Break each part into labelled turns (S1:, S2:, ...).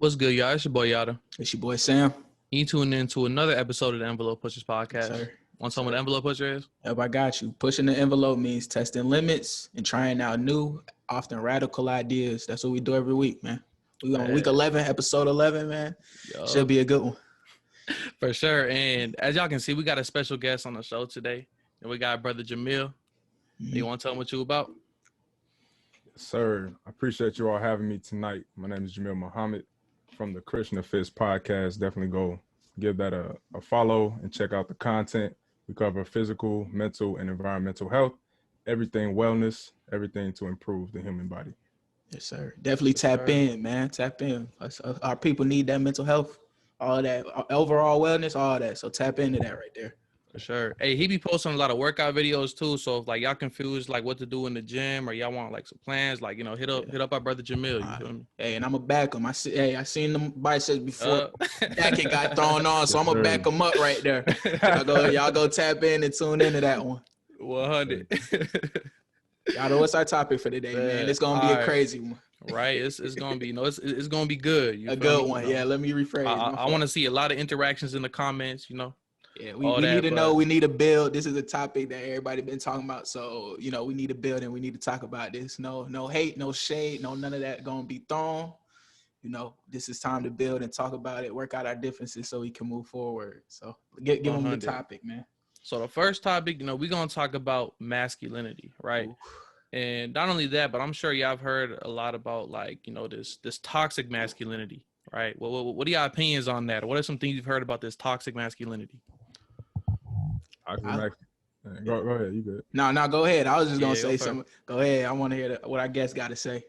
S1: What's good, y'all? It's your boy Yada.
S2: It's your boy Sam.
S1: You tuned in to another episode of the Envelope Pushers podcast.
S2: Yes, sir.
S1: Want to tell me what the Envelope Pusher is?
S2: Yep, I got you. Pushing the envelope means testing limits and trying out new, often radical ideas. That's what we do every week, man. We on week 11, episode 11, man.
S1: Yo.
S2: Should be a good one.
S1: For sure. And as y'all can see, we got a special guest on the show today. And we got brother Jamil. You want to tell him what you about?
S3: Yes, sir. I appreciate you all having me tonight. My name is Jamil Muhammad from the Krishna Fist podcast. Definitely go give that a follow and check out the content. We cover physical, mental, and environmental health, everything wellness, everything to improve the human body.
S2: Yes, sir. Definitely tap in, man. Tap in. Our people need that mental health, all that, overall wellness, all that. So tap into that right there.
S1: For sure. Hey, he be posting a lot of workout videos too. So if like y'all confused like what to do in the gym or y'all want like some plans, like hit up our brother Jamil. You feel me?
S2: Hey, and I'm gonna back him. I seen them biceps before that kid got thrown on, so I'm gonna back him up right there. Y'all go tap in and tune into that one.
S1: 100.
S2: Y'all know what's our topic for today, man? It's gonna be a crazy one.
S1: Right, it's gonna be it's gonna be good.
S2: A good one, yeah. Let me rephrase.
S1: I want to see a lot of interactions in the comments.
S2: Yeah, we need to know. We need to build. This is a topic that everybody been talking about. So we need to build and we need to talk about this. No hate, no shade, none of that gonna be thrown. This is time to build and talk about it. Work out our differences so we can move forward. So give them the topic, man.
S1: So the first topic, we're gonna talk about masculinity, right? Ooh. And not only that, but I'm sure y'all have heard a lot about this toxic masculinity, right? What are y'all opinions on that? What are some things you've heard about this toxic masculinity?
S3: Go ahead. You good?
S2: No, go ahead. I was just gonna say something. Go ahead. I want to hear what our guest got to say.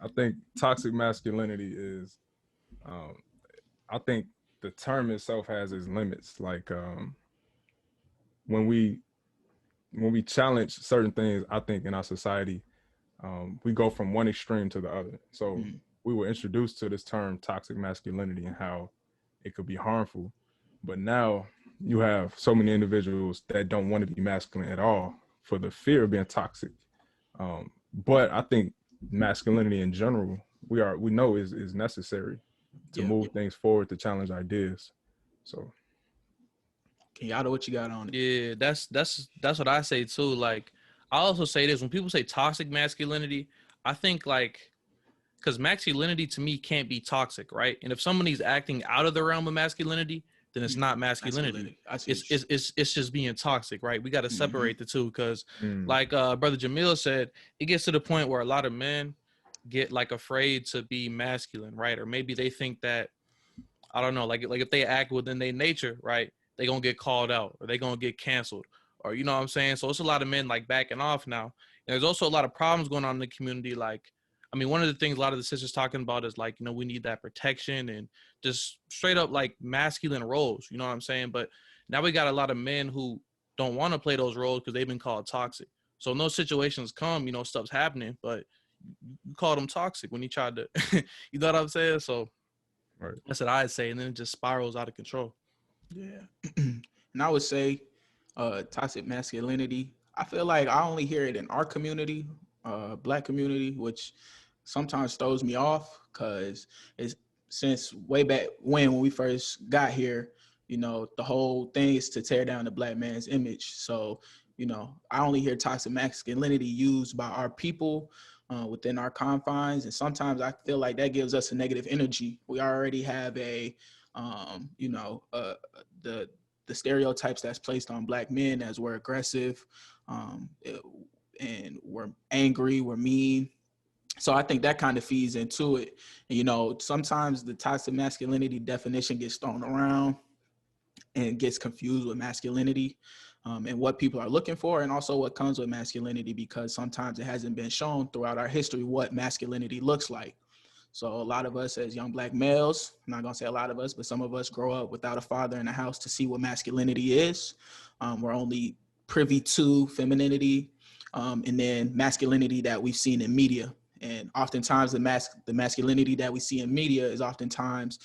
S3: I think toxic masculinity is, I think the term itself has its limits. Like when we challenge certain things, I think in our society, we go from one extreme to the other. So we were introduced to this term toxic masculinity and how it could be harmful, but now you have so many individuals that don't want to be masculine at all for the fear of being toxic. But I think masculinity in general, we know is necessary to move things forward, to challenge ideas. So
S2: can y'all know what you got on it?
S1: Yeah, that's what I say too. Like, I also say this, when people say toxic masculinity, I think because masculinity to me can't be toxic, right? And if somebody's acting out of the realm of masculinity, then it's not masculinity. It's just being toxic, right? We got to separate the two because like brother Jamil said, it gets to the point where a lot of men get afraid to be masculine, right? Or maybe they think that, I don't know, like if they act within their nature, right, they gonna get called out or they gonna get canceled, or you know what I'm saying? So it's a lot of men backing off now. And there's also a lot of problems going on in the community. One of the things a lot of the sisters talking about is we need that protection and just straight up masculine roles, you know what I'm saying? But now we got a lot of men who don't want to play those roles because they've been called toxic. So when those situations come, stuff's happening, but you call them toxic when you tried to, you know what I'm saying? So that's what I'd say. And then it just spirals out of control.
S2: Yeah. And I would say toxic masculinity, I feel like I only hear it in our community, Black community, which sometimes throws me off because it's since way back when we first got here, the whole thing is to tear down the Black man's image. So, I only hear toxic masculinity used by our people within our confines. And sometimes I feel like that gives us a negative energy. We already have the stereotypes that's placed on Black men as we're aggressive, and we're angry, we're mean. So I think that kind of feeds into it. And, sometimes the toxic masculinity definition gets thrown around and gets confused with masculinity, and what people are looking for, and also what comes with masculinity, because sometimes it hasn't been shown throughout our history what masculinity looks like. So a lot of us as young Black males, I'm not gonna say a lot of us, but some of us grow up without a father in the house to see what masculinity is. We're only privy to femininity, and then masculinity that we've seen in media. And oftentimes the masculinity that we see in media is oftentimes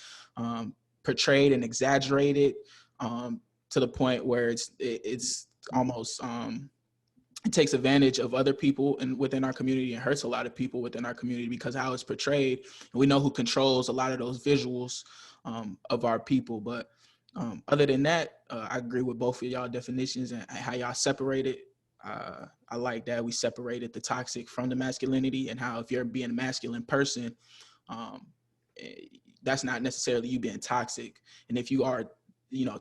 S2: portrayed and exaggerated to the point where it's almost it takes advantage of other people and within our community, and hurts a lot of people within our community because how it's portrayed. And we know who controls a lot of those visuals of our people. But other than that, I agree with both of y'all definitions and how y'all separate it. I like that we separated the toxic from the masculinity, and how if you're being a masculine person, um, that's not necessarily you being toxic. And if you are,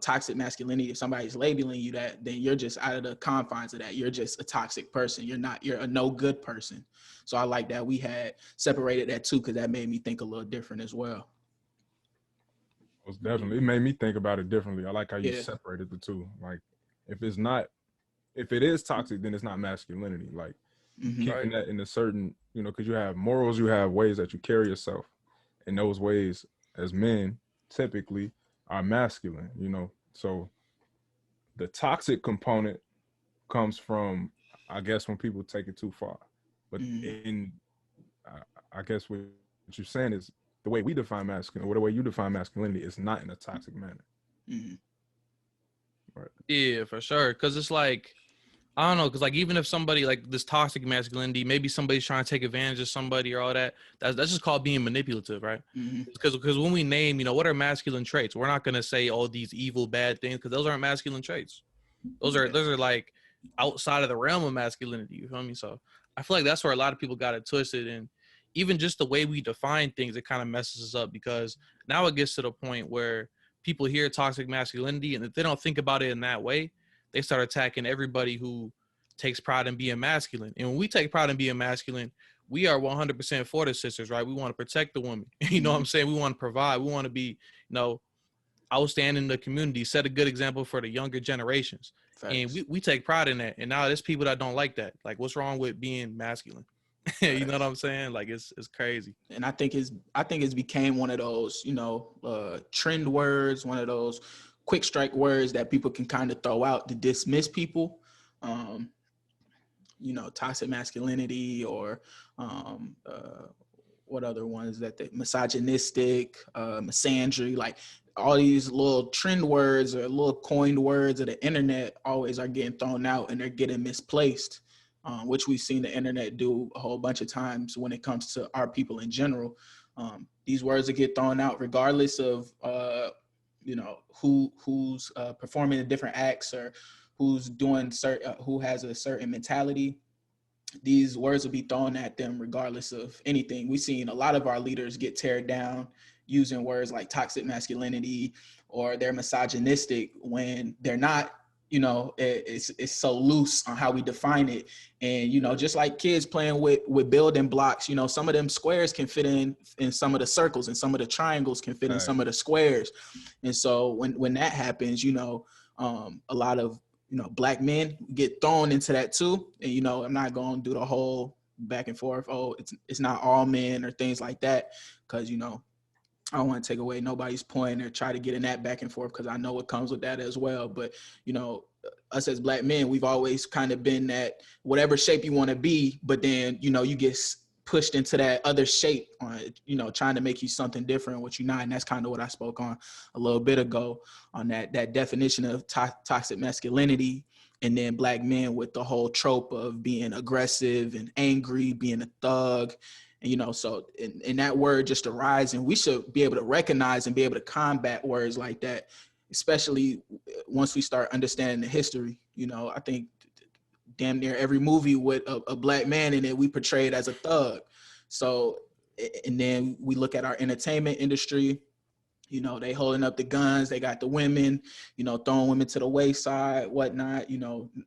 S2: toxic masculinity, if somebody's labeling you that, then you're just out of the confines of that. You're just a toxic person. You're a no good person. So I like that we had separated that too, because that made me think a little different as well.
S3: Most definitely. It made me think about it differently. I like how you
S2: Yeah.
S3: separated the two. Like, if it is toxic, then it's not masculinity. Like, keeping that in a certain, because you have morals, you have ways that you carry yourself. And those ways, as men, typically are masculine, So the toxic component comes from, I guess, when people take it too far. But I guess what you're saying is the way we define masculine, or the way you define masculinity, is not in a toxic manner.
S1: Right. Yeah, for sure. Because it's like, I don't know, because like even if somebody like this toxic masculinity, maybe somebody's trying to take advantage of somebody or all that, that's just called being manipulative, right? Because when we name, what are masculine traits, we're not gonna say all these evil bad things, because those aren't masculine traits. Those are like outside of the realm of masculinity. You feel me? So I feel like that's where a lot of people got it twisted, and even just the way we define things, it kind of messes us up, because now it gets to the point where people hear toxic masculinity, and if they don't think about it in that way, they start attacking everybody who takes pride in being masculine. And when we take pride in being masculine, we are 100% for the sisters, right? We want to protect the women. You know what I'm saying? We want to provide. We want to be, outstanding in the community, set a good example for the younger generations. Facts. And we take pride in that. And now there's people that don't like that. Like, what's wrong with being masculine? You know what I'm saying? Like, it's crazy.
S2: And I think it's became one of those, trend words, one of those quick strike words that people can kind of throw out to dismiss people. Toxic masculinity, or what other ones that they misogynistic, misandry, like all these little trend words or little coined words of the internet always are getting thrown out, and they're getting misplaced, which we've seen the internet do a whole bunch of times when it comes to our people in general. These words that get thrown out regardless of who's performing the different acts, or who's doing who has a certain mentality. These words will be thrown at them regardless of anything. We've seen a lot of our leaders get teared down using words like toxic masculinity, or they're misogynistic, when they're not. It's so loose on how we define it. And just like kids playing with building blocks, some of them squares can fit in some of the circles, and some of the triangles can fit in some of the squares. And so when that happens, a lot of Black men get thrown into that too. And I'm not going to do the whole back and forth, it's not all men or things like that, because I don't want to take away nobody's point or try to get in that back and forth, because I know what comes with that as well. But us as Black men, we've always kind of been that whatever shape you want to be, but then you get pushed into that other shape, trying to make you something different, what you're not. And that's kind of what I spoke on a little bit ago, on that definition of toxic masculinity. And then Black men with the whole trope of being aggressive and angry, being a thug. And so in that word just arise, and we should be able to recognize and be able to combat words like that, especially once we start understanding the history. I think damn near every movie with a Black man in it, we portrayed as a thug. So, and then we look at our entertainment industry, they holding up the guns, they got the women, throwing women to the wayside, whatnot,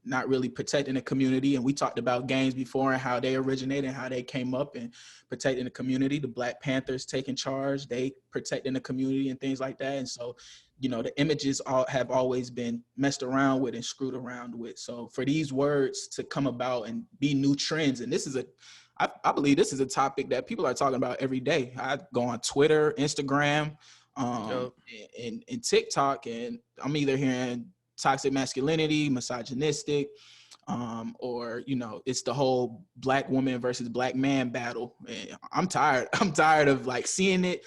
S2: not really protecting the community. And we talked about gangs before and how they originated and how they came up and protecting the community. The Black Panthers taking charge, they protecting the community and things like that. And so, the images have always been messed around with and screwed around with. So for these words to come about and be new trends, and this is I believe this is a topic that people are talking about every day. I go on Twitter, Instagram, and TikTok, and I'm either hearing toxic masculinity, misogynistic, or it's the whole Black woman versus Black man battle. And I'm tired of like seeing it.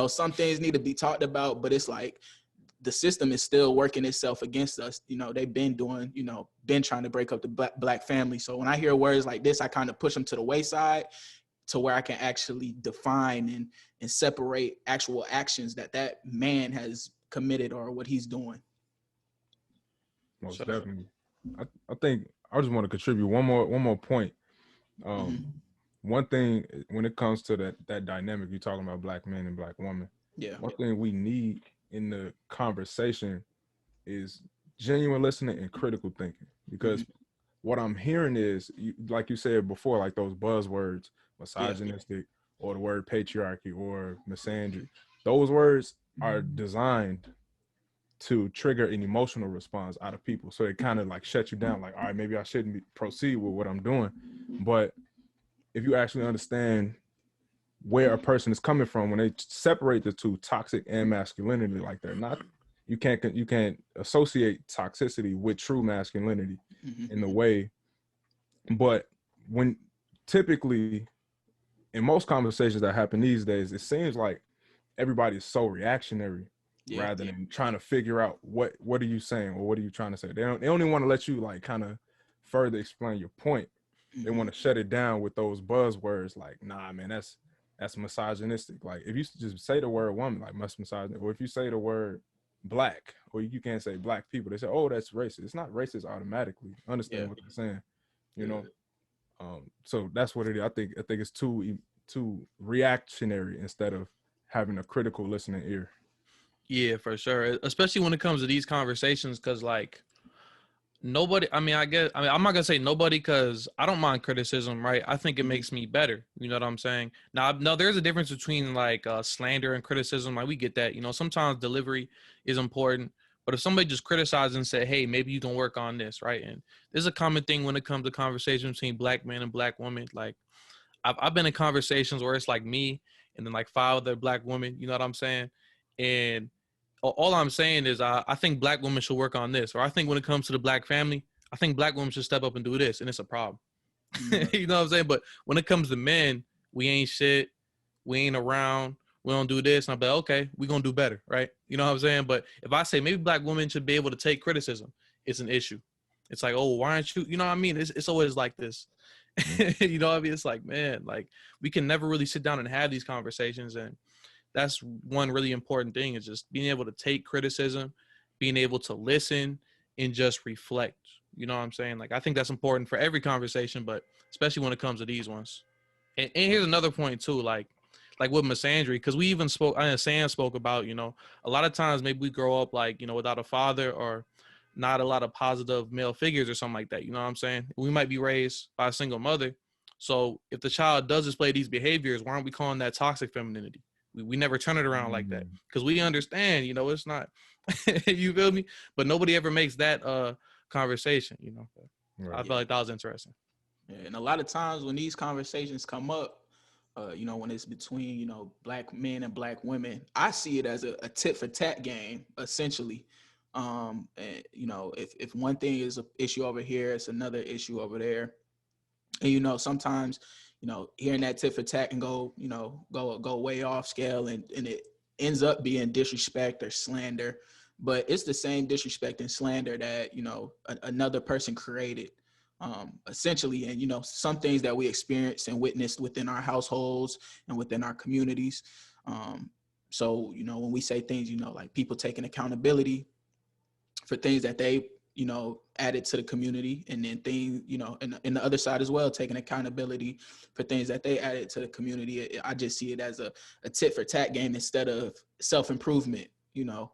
S2: Some things need to be talked about, but it's like the system is still working itself against us. You know, they've been doing, you know, been trying to break up the black family. So when I hear words like this, I kind of push them to the wayside to where I can actually define and separate actual actions that man has committed or what he's doing.
S3: Most definitely. I think I just want to contribute one more point. One thing when it comes to that dynamic, you're talking about black men and black women.
S2: Yeah.
S3: One thing we need in the conversation is genuine listening and critical thinking, because what I'm hearing is, like you said before, like those buzzwords, misogynistic, or the word patriarchy or misandry. Those words are designed to trigger an emotional response out of people. So it kind of like shut you down, like, all right, maybe I shouldn't proceed with what I'm doing. But if you actually understand where a person is coming from, when they separate the two, toxic and masculinity, like they're not, you can't associate toxicity with true masculinity in the way. But when typically in most conversations that happen these days, it seems like everybody is so reactionary rather than trying to figure out what are you saying or what are you trying to say. They don't even want to let you like kind of further explain your point. They want to shut it down with those buzzwords like, nah, man, that's misogynistic. Like if you just say the word woman, like misogynistic, or if you say the word black, or you can't say black people, they say, oh, that's racist. It's not racist automatically. Understand what they're saying, you know? So that's what it is. I think it's too reactionary instead of having a critical listening ear.
S1: Yeah, for sure. Especially when it comes to these conversations, because like nobody, I'm not gonna say nobody, because I don't mind criticism, right? I think it makes me better. You know what I'm saying? Now, there's a difference between like slander and criticism. Like we get that. You know, sometimes delivery is important. But if somebody just criticizes and say, hey, maybe you can work on this, right? And there's a common thing when it comes to conversations between black men and black women. Like I've been in conversations where it's like me and then like 5 other black women, you know what I'm saying? And all I'm saying is I think black women should work on this. Or I think when it comes to the black family, I think black women should step up and do this. And it's a problem. You know what I'm saying? But when it comes to men, we ain't shit. We ain't around. We don't do this. And I'm like, okay, we're going to do better, right? You know what I'm saying? But if I say maybe black women should be able to take criticism, it's an issue. It's like, oh, why aren't you? You know what I mean? It's always like this. You know what I mean? It's like, man, like we can never really sit down and have these conversations. And that's one really important thing, is just being able to take criticism, being able to listen and just reflect. You know what I'm saying? Like, I think that's important for every conversation, but especially when it comes to these ones. And here's another point too, like with misandry, because we even spoke, Sam spoke about, you know, a lot of times maybe we grow up like, you know, without a father or not a lot of positive male figures or something like that. You know what I'm saying? We might be raised by a single mother. So if the child does display these behaviors, why aren't we calling that toxic femininity? We never turn it around like that, because we understand, you know, it's not, you feel me? But nobody ever makes that conversation, you know. Right. I felt like that was interesting.
S2: Yeah, and a lot of times when these conversations come up, you know, when it's between, you know, black men and black women, I see it as a tit for tat game, essentially. And, you know, if one thing is an issue over here, it's another issue over there. And, you know, sometimes, you know, hearing that tit for tat can go, you know, go way off scale, and it ends up being disrespect or slander. But it's the same disrespect and slander that, you know, another person created. Essentially, and you know, some things that we experienced and witnessed within our households and within our communities. So you know, when we say things, you know, like people taking accountability for things that they, you know, added to the community, and then things, you know, and the other side as well, taking accountability for things that they added to the community. I just see it as a tit for tat game instead of self-improvement, you know,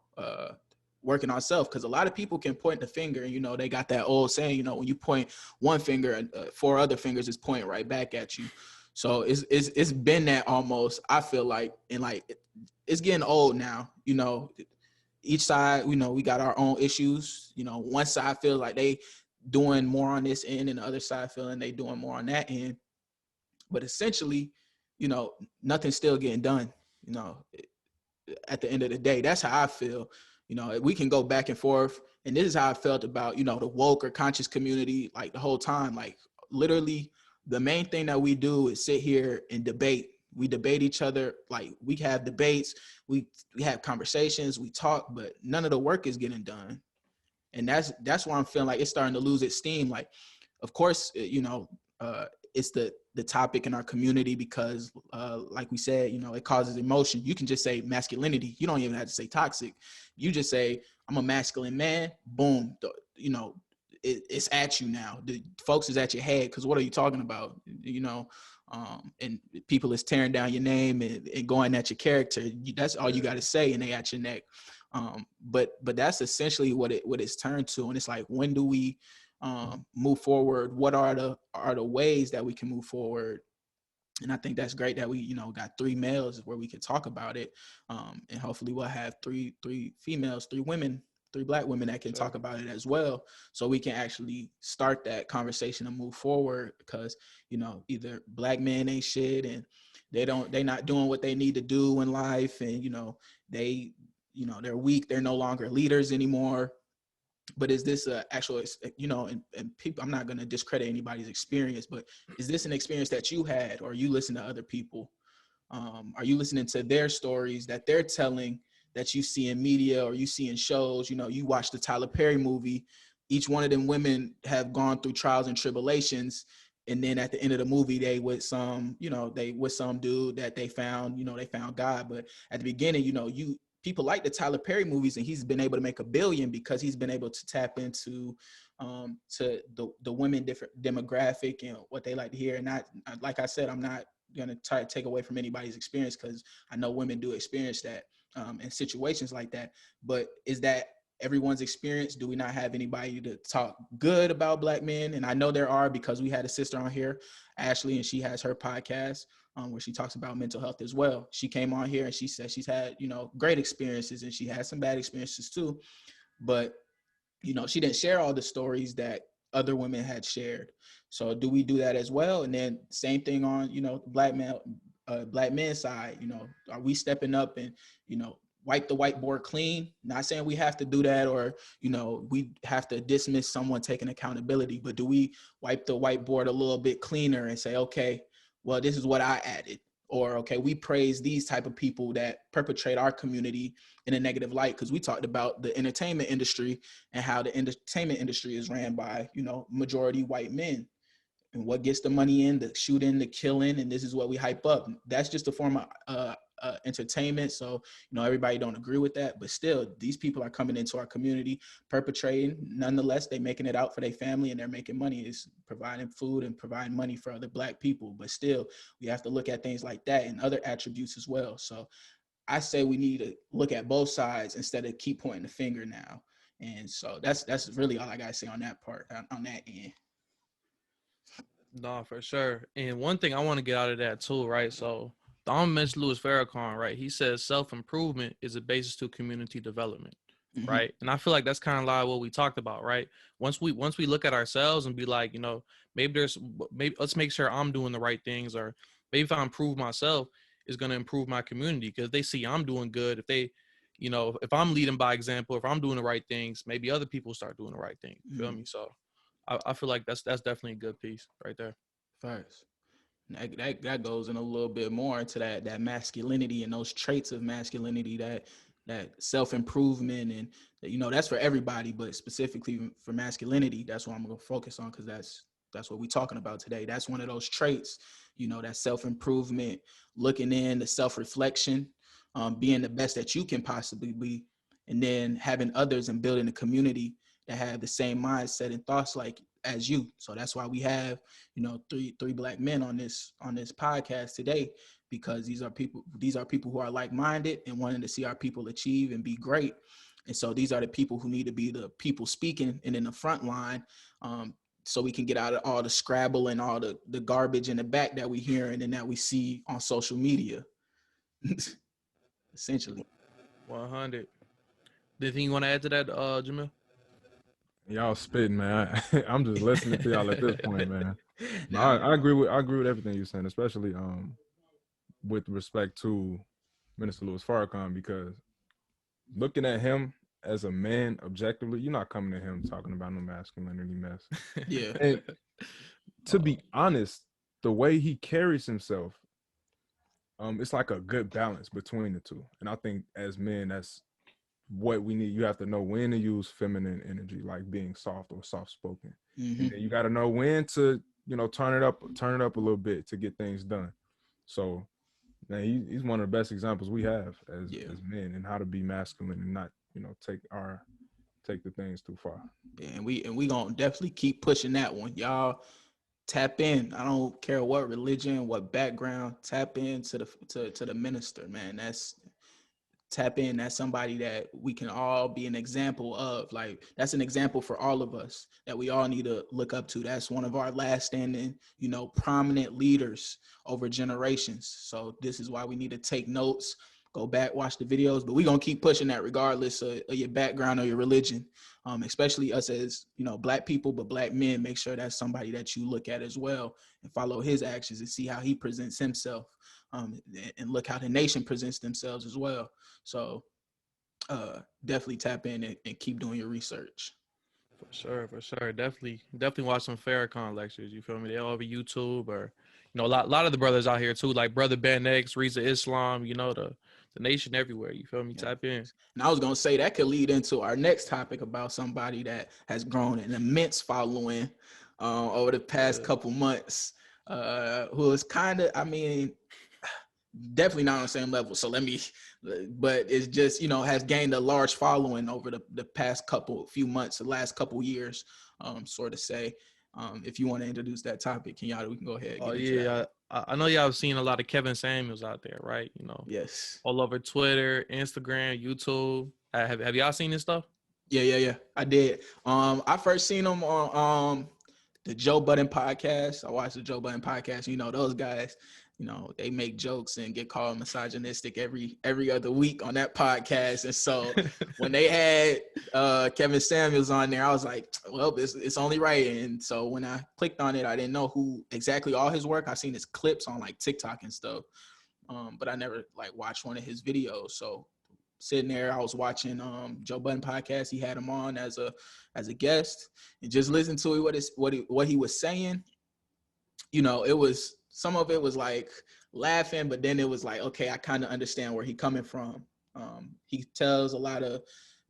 S2: working on self. Because a lot of people can point the finger, and you know, they got that old saying, you know, when you point one finger, 4 other fingers is pointing right back at you. So it's been that almost, I feel like, and like it's getting old now, you know. Each side, you know, we got our own issues. You know, one side feels like they doing more on this end, and the other side feeling they doing more on that end. But essentially, you know, nothing's still getting done. You know, at the end of the day, that's how I feel. You know, we can go back and forth, and this is how I felt about, you know, the woke or conscious community, like the whole time. Like literally, the main thing that we do is sit here and debate. we debate each other. Like, we have debates, we have conversations, we talk, but none of the work is getting done. And that's why I'm feeling like it's starting to lose its steam. Like, of course, it's the topic in our community because, like we said, it causes emotion. You can just say masculinity. You don't even have to say toxic. You just say, I'm a masculine man. Boom. It's at you now. The folks is at your head because what are you talking about? And people is tearing down your name and going at your character. That's all you got to say, and they at your neck. But that's essentially what it's turned to. And it's like, when do we move forward? What are the ways that we can move forward? And I think that's great that we got 3 males where we can talk about it, and hopefully we'll have three females, 3 women, 3 Black women that can talk about it as well, so we can actually start that conversation and move forward. Because either Black men ain't shit, and they not doing what they need to do in life, and they're weak, they're no longer leaders anymore. But is this a actual, and people, I'm not going to discredit anybody's experience, but is this an experience that you had, or you listen to other people? Are you listening to their stories that they're telling, that you see in media or you see in shows? You watch the Tyler Perry movie. Each one of them women have gone through trials and tribulations, and then at the end of the movie, they with some dude that they found, they found God. But at the beginning, people like the Tyler Perry movies, and he's been able to make $1 billion because he's been able to tap into to the women different demographic and what they like to hear. And not, like I said, I'm not going to try to take away from anybody's experience, because I know women do experience that in situations like that. But is that everyone's experience? Do we not have anybody to talk good about Black men? And I know there are, because we had a sister on here, Ashley, and she has her podcast where she talks about mental health as well. She came on here and she said she's had great experiences, and she had some bad experiences too. But she didn't share all the stories that other women had shared. So do we do that as well? And then same thing on Black men's side. Are we stepping up and wipe the whiteboard clean? Not saying we have to do that, or we have to dismiss someone taking accountability, but do we wipe the whiteboard a little bit cleaner and say, okay, well, this is what I added, or okay, we praise these type of people that perpetrate our community in a negative light? Because we talked about the entertainment industry and how the entertainment industry is ran by majority white men, and what gets the money in, the shooting, the killing, and this is what we hype up. That's just a form of entertainment. So everybody don't agree with that, but still, these people are coming into our community, perpetrating. Nonetheless, they making it out for their family, and they're making money. It's providing food and providing money for other Black people. But still, we have to look at things like that and other attributes as well. So I say we need to look at both sides instead of keep pointing the finger now. And so that's really all I gotta say on that part, on that end.
S1: No, for sure. And one thing I want to get out of that too, right? So Don mentioned Louis Farrakhan, right? He says self-improvement is a basis to community development,
S2: Mm-hmm.
S1: right? And I feel like that's kind of like what we talked about, right? Once we look at ourselves and be like, maybe let's make sure I'm doing the right things, or maybe if I improve myself, it's going to improve my community, because they see I'm doing good. If they, if I'm leading by example, if I'm doing the right things, maybe other people start doing the right thing. You feel me? So I feel like that's definitely a good piece right there.
S2: First. That goes in a little bit more into that masculinity and those traits of masculinity, that self-improvement, and that's for everybody, but specifically for masculinity, that's what I'm going to focus on, because that's what we're talking about today. That's one of those traits, that self-improvement, looking in, the self-reflection, being the best that you can possibly be, and then having others and building a community that have the same mindset and thoughts like as you. So that's why we have three Black men on this podcast today, because these are people who are like-minded and wanting to see our people achieve and be great. And so these are the people who need to be the people speaking and in the front line, so we can get out of all the scrabble and all the garbage in the back that we hear and that we see on social media. Essentially.
S1: 100. Anything you want to add to that, Jamil?
S3: Y'all spitting, man. I'm just listening to y'all at this point, man. No, I agree with everything you're saying, especially with respect to Minister Louis Farrakhan, because looking at him as a man objectively, you're not coming to him talking about no masculinity mess.
S2: Yeah.
S3: And to be honest, the way he carries himself it's like a good balance between the two. And I think as men, that's what we need. You have to know when to use feminine energy, like being soft or soft spoken. And then you got to know when to, turn it up a little bit to get things done. So man, he's one of the best examples we have as men, and how to be masculine and not, take the things too far.
S2: Yeah, and we gonna definitely keep pushing that one. Y'all tap in. I don't care what religion, what background, tap in to the minister, man. Tap in. That's somebody that we can all be an example of. Like, that's an example for all of us that we all need to look up to. That's one of our last standing, prominent leaders over generations. So this is why we need to take notes, go back, watch the videos, but we're going to keep pushing that regardless of your background or your religion. Especially us as, Black people, but Black men, make sure that's somebody that you look at as well and follow his actions and see how he presents himself. And look how the nation presents themselves as well. So definitely tap in and keep doing your research.
S1: For sure. Definitely watch some Farrakhan lectures. You feel me? They all over YouTube, or a lot of the brothers out here too, like Brother Ben X, Reza Islam. The nation everywhere. You feel me?
S2: Yeah.
S1: Tap in.
S2: And I was gonna say that could lead into our next topic about somebody that has grown an immense following over the past couple months. Who is kind of, definitely not on the same level. So but it's just, has gained a large following over the past few months, the last couple years, sort of say. If you want to introduce that topic, Kenyatta, we can go ahead and get into that.
S1: I know y'all have seen a lot of Kevin Samuels out there, right?
S2: Yes.
S1: All over Twitter, Instagram, YouTube. Have y'all seen this stuff?
S2: Yeah. I did. I first seen him on the Joe Budden podcast. I watched the Joe Budden podcast. Those guys, they make jokes and get called misogynistic every other week on that podcast. And so when they had Kevin Samuels on there, I was like, well, it's only right. And so when I clicked on it, I didn't know who exactly all his work. I've seen his clips on like TikTok and stuff, but I never like watched one of his videos. So sitting there, I was watching Joe Budden podcast. He had him on as a guest, and just listening to what he was saying. It was, some of it was like laughing, but then it was like, okay, I kind of understand where he's coming from. He tells a lot of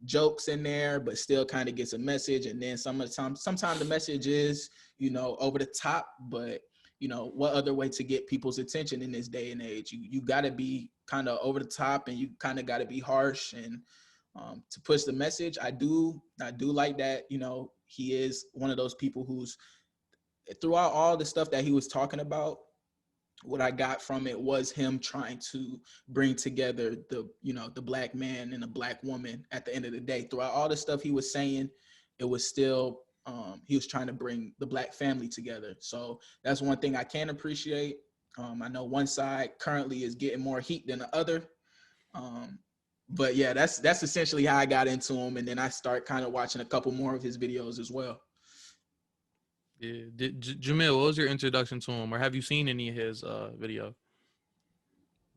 S2: jokes in there, but still kind of gets a message. And then sometimes the message is, over the top, but what other way to get people's attention in this day and age? You got to be kind of over the top, and you kind of got to be harsh and to push the message. I do like that. He is one of those people who's, throughout all the stuff that he was talking about, what I got from it was him trying to bring together the Black man and the Black woman. At the end of the day, throughout all the stuff he was saying, it was still, he was trying to bring the Black family together. So that's one thing I can appreciate. I know one side currently is getting more heat than the other. But yeah, that's essentially how I got into him. And then I start kind of watching a couple more of his videos as well.
S1: Yeah. Jamil, what was your introduction to him, or have you seen any of his video?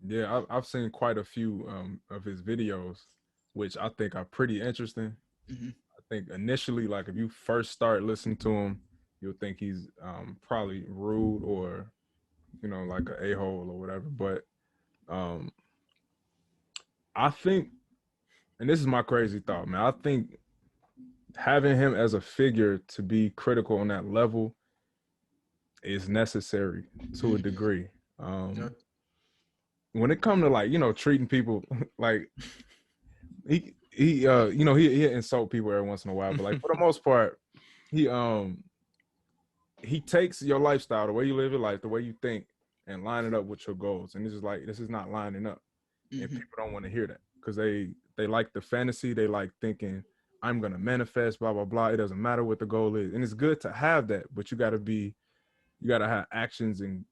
S3: Yeah, I've seen quite a few of his videos, which I think are pretty interesting.
S2: Mm-hmm.
S3: I think initially, like if you first start listening to him, you'll think he's probably rude or, like an a-hole or whatever. But I think, and this is my crazy thought, man, I think having him as a figure to be critical on that level is necessary to a degree. When it comes to like, treating people like he insult people every once in a while, but like for the most part, he takes your lifestyle, the way you live your life, the way you think, and line it up with your goals. And it's just like, this is not lining up. And people don't want to hear that because they like the fantasy. They like thinking, I'm going to manifest, blah, blah, blah. It doesn't matter what the goal is. And it's good to have that, but you got to have actions in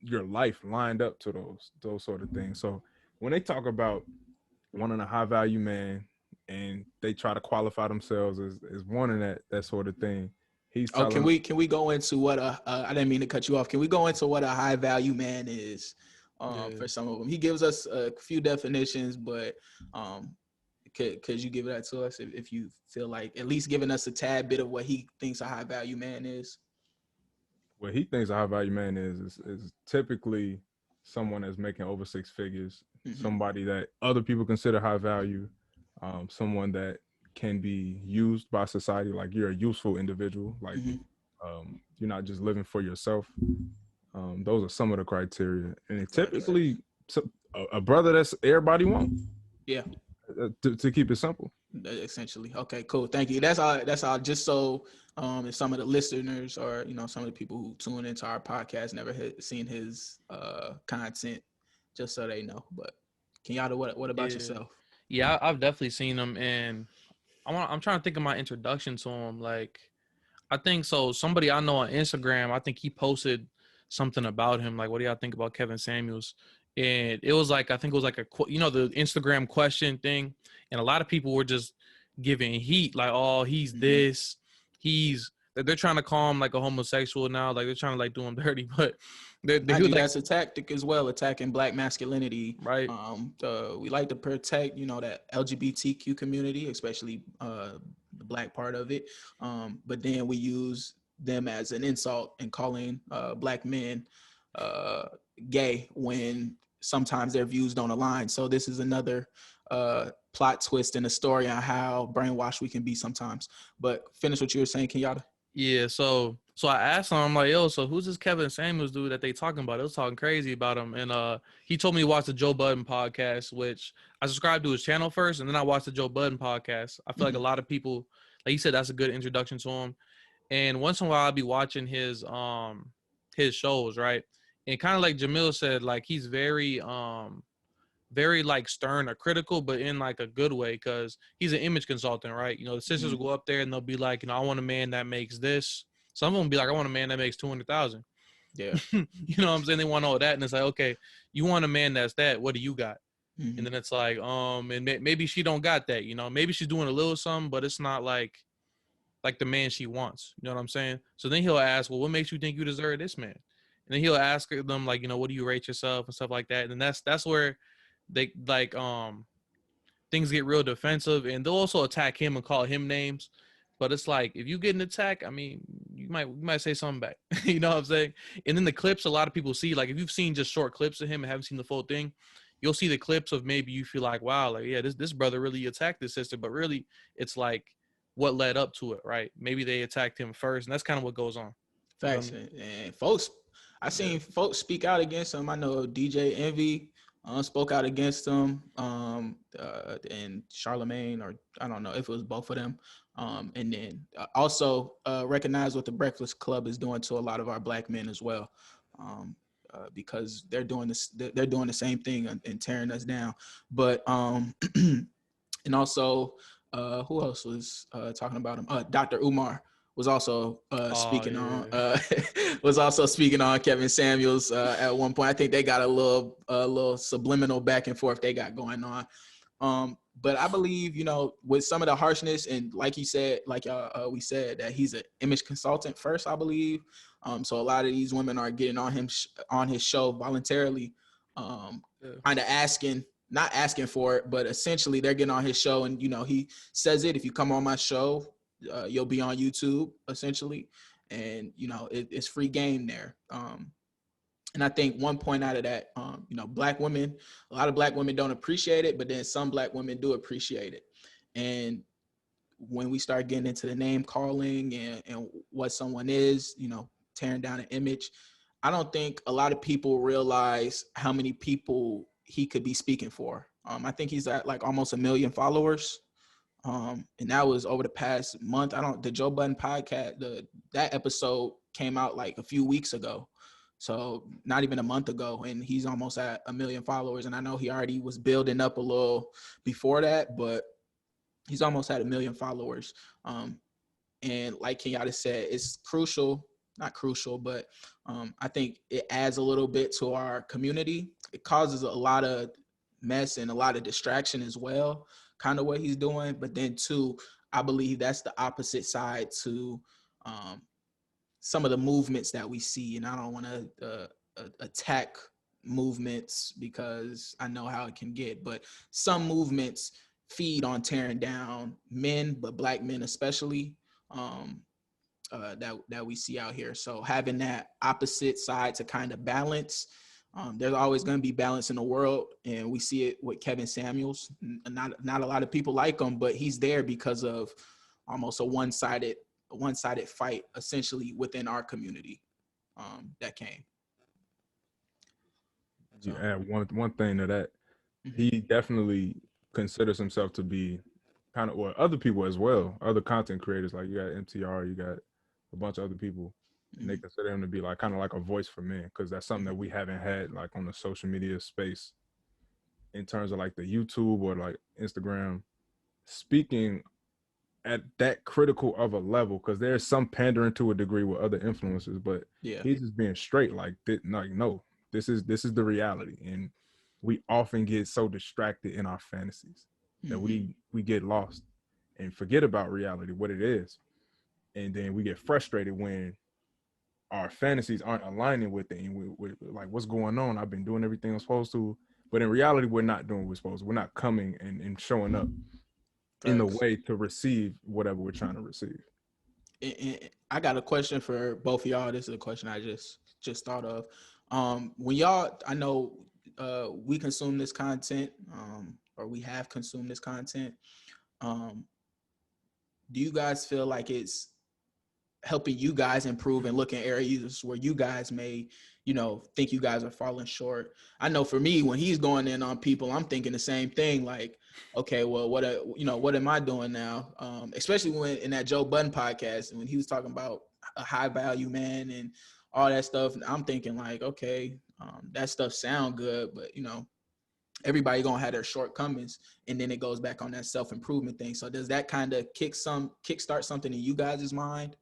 S3: your life lined up to those sort of things. So when they talk about wanting a high value man and they try to qualify themselves as wanting that sort of thing, he's telling
S2: can we go into what I didn't mean to cut you off. Can we go into what a high value man is? For some of them, he gives us a few definitions, but could you give that to us if you feel like at least giving us a tad bit of what he thinks a high value man is?
S3: What he thinks a high value man is typically someone that's making over six figures,
S2: Mm-hmm.
S3: somebody that other people consider high value, someone that can be used by society. Like you're a useful individual. Like
S2: Mm-hmm.
S3: you're not just living for yourself. Those are some of the criteria, and it
S2: Right.
S3: typically a brother that's everybody want.
S2: Yeah.
S3: To keep it simple.
S2: Essentially. Okay, cool. Thank you. That's all. That's all. Just so if some of the listeners or some of the people who tune into our podcast never seen his content, just so they know. But Kenyatta, what about
S1: Yeah,
S2: yourself?
S1: yeah, I've definitely seen him, and I'm trying to think of my introduction to him. Like, I think so. Somebody I know on Instagram, I think he posted something about him. Like, what do y'all think about Kevin Samuels? And it was like, I think it was like the Instagram question thing, and a lot of people were just giving heat, like, oh, he's this, they're trying to call him like a homosexual now, like they're trying to like do him dirty, but they
S2: Mind
S1: was
S2: you,
S1: like,
S2: that's a tactic as well, attacking Black masculinity.
S1: right,
S2: We like to protect, that LGBTQ community, especially the Black part of it. But then we use them as an insult and calling Black men gay when sometimes their views don't align. So this is another plot twist in the story on how brainwashed we can be sometimes. But finish what you were saying, Kenyatta.
S1: yeah. So I asked him, I'm like, yo, so who's this Kevin Samuels dude that they talking about? It was talking crazy about him, and he told me to watch the Joe Budden podcast, which I subscribed to his channel first, and then I watched the Joe Budden podcast. I feel like a lot of people, like you said, that's a good introduction to him. And once in a while I'll be watching his shows, right? And kind of like Jamil said, like he's very like stern or critical, but in like a good way, because he's an image consultant, right? The sisters will go up there and they'll be like, I want a man that makes this. Some of them be like, I want a man that makes 200,000.
S2: Yeah.
S1: You know what I'm saying? They want all that, and it's like, okay, you want a man that's that. What do you got?
S2: Mm-hmm.
S1: And then it's like, and maybe she don't got that. Maybe she's doing a little something, but it's not like the man she wants. You know what I'm saying? So then he'll ask, well, what makes you think you deserve this man? And then he'll ask them like, what do you rate yourself and stuff like that. And that's where they like things get real defensive, and they'll also attack him and call him names. But it's like, if you get an attack, I mean, you might say something back. You know what I'm saying? And then the clips a lot of people see, like if you've seen just short clips of him and haven't seen the full thing, you'll see the clips of maybe you feel like, wow, like yeah, this brother really attacked this sister, but really it's like what led up to it, right? Maybe they attacked him first, and that's kind of what goes on.
S2: Facts. And folks, I seen folks speak out against him. I know DJ Envy spoke out against him, and Charlemagne, or I don't know if it was both of them. And then also recognize what the Breakfast Club is doing to a lot of our Black men as well, because they're doing this. They're doing the same thing and tearing us down. But and also, who else was talking about him? Dr. Umar was also speaking on was also speaking on Kevin Samuels at one point. I think they got a little subliminal back and forth they got going on. But I believe, with some of the harshness, and like he said, we said that he's an image consultant first, I believe. So a lot of these women are getting on him on his show voluntarily, kind of not asking for it, but essentially they're getting on his show, and he says if you come on my show, you'll be on YouTube essentially, and it's free game there. And I think one point out of that, Black women, a lot of Black women don't appreciate it, but then some Black women do appreciate it. And when we start getting into the name calling and what someone is, tearing down an image, I don't think a lot of people realize how many people he could be speaking for. I think he's at like almost 1 million followers. And that was over the past month. The Joe Budden podcast, that episode came out like a few weeks ago. So not even a month ago, and he's almost at 1 million followers. And I know he already was building up a little before that, but he's almost at 1 million followers. And like Kenyatta said, it's not crucial, but I think it adds a little bit to our community. It causes a lot of mess and a lot of distraction as well, kind of what he's doing. But then too, I believe that's the opposite side to some of the movements that we see. And I don't want to attack movements because I know how it can get, but some movements feed on tearing down men, but Black men especially, that we see out here. So having that opposite side to kind of balance There's always going to be balance in the world, and we see it with Kevin Samuels. Not a lot of people like him, but he's there because of almost a one-sided fight, essentially within our community that came.
S3: You add one thing to that.
S2: Mm-hmm.
S3: He definitely considers himself to be kind of, or other people as well, other content creators, like you got MTR, you got a bunch of other people, and they consider him to be like kind of like a voice for men, because that's something that we haven't had like on the social media space in terms of like the YouTube or like Instagram, speaking at that critical of a level, because there's some pandering to a degree with other influencers, but he's just being straight like no, this is the reality. And we often get so distracted in our fantasies that we get lost and forget about reality, what it is. And then we get frustrated when our fantasies aren't aligning with it. And we're like, what's going on? I've been doing everything I'm supposed to. But in reality, we're not doing what we're supposed to. We're not coming and showing up in the way to receive whatever we're trying to receive.
S2: I got a question for both of y'all. This is a question I just thought of. When y'all, I know we consume this content, or we have consumed this content. Do you guys feel like it's helping you guys improve and look in areas where you guys may, think you guys are falling short? I know for me, when he's going in on people, I'm thinking the same thing. Like, okay, well, what am I doing now? Especially when in that Joe Budden podcast, when he was talking about a high value man and all that stuff, I'm thinking like, okay, that stuff sound good, but everybody gonna have their shortcomings, and then it goes back on that self-improvement thing. So does that kind of kickstart something in you guys' mind?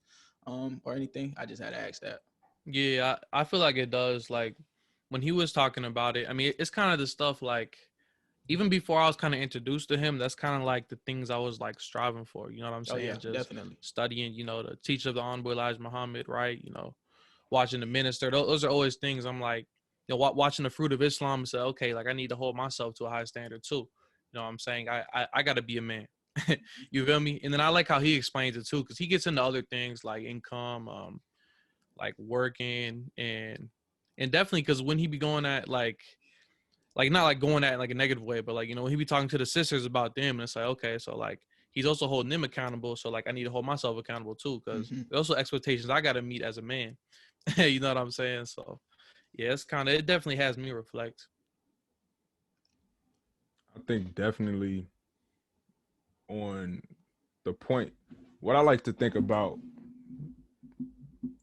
S2: Or anything? I just had to ask that.
S1: Yeah, I feel like it does. Like when he was talking about it, I mean, it's kind of the stuff like even before I was kind of introduced to him, that's kind of like the things I was like striving for. You know what I'm saying?
S2: Oh, yeah,
S1: just
S2: definitely
S1: studying, the teaching of the Honorable Elijah Muhammad, right? Watching the minister. Those are always things I'm like, watching the Fruit of Islam and say, okay, like I need to hold myself to a high standard too. You know what I'm saying? I got to be a man. You feel me? And then I like how he explains it too, because he gets into other things like income, like working, and definitely because when he be going at like not like going at like a negative way, but like when he be talking to the sisters about them, and it's like, okay, so like he's also holding them accountable, so like I need to hold myself accountable too, because there's also expectations I got to meet as a man. You know what I'm saying? So yeah, it definitely has me reflect.
S3: I think definitely on the point, what I like to think about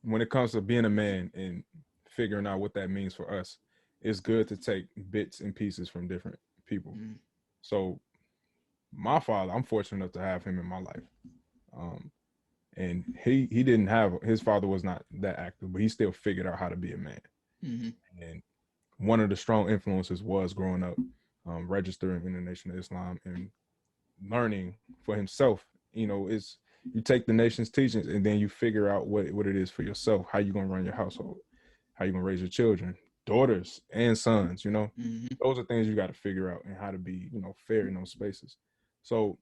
S3: when it comes to being a man and figuring out what that means for us, it's good to take bits and pieces from different people. So my father, I'm fortunate enough to have him in my life. And he didn't have, his father was not that active, but he still figured out how to be a man. And one of the strong influences was growing up, registering in the Nation of Islam and learning for himself. Is you take the nation's teachings and then you figure out what it is for yourself, how you gonna run your household, how you gonna raise your children, daughters and sons. Those are things you got to figure out, and how to be fair in those spaces. So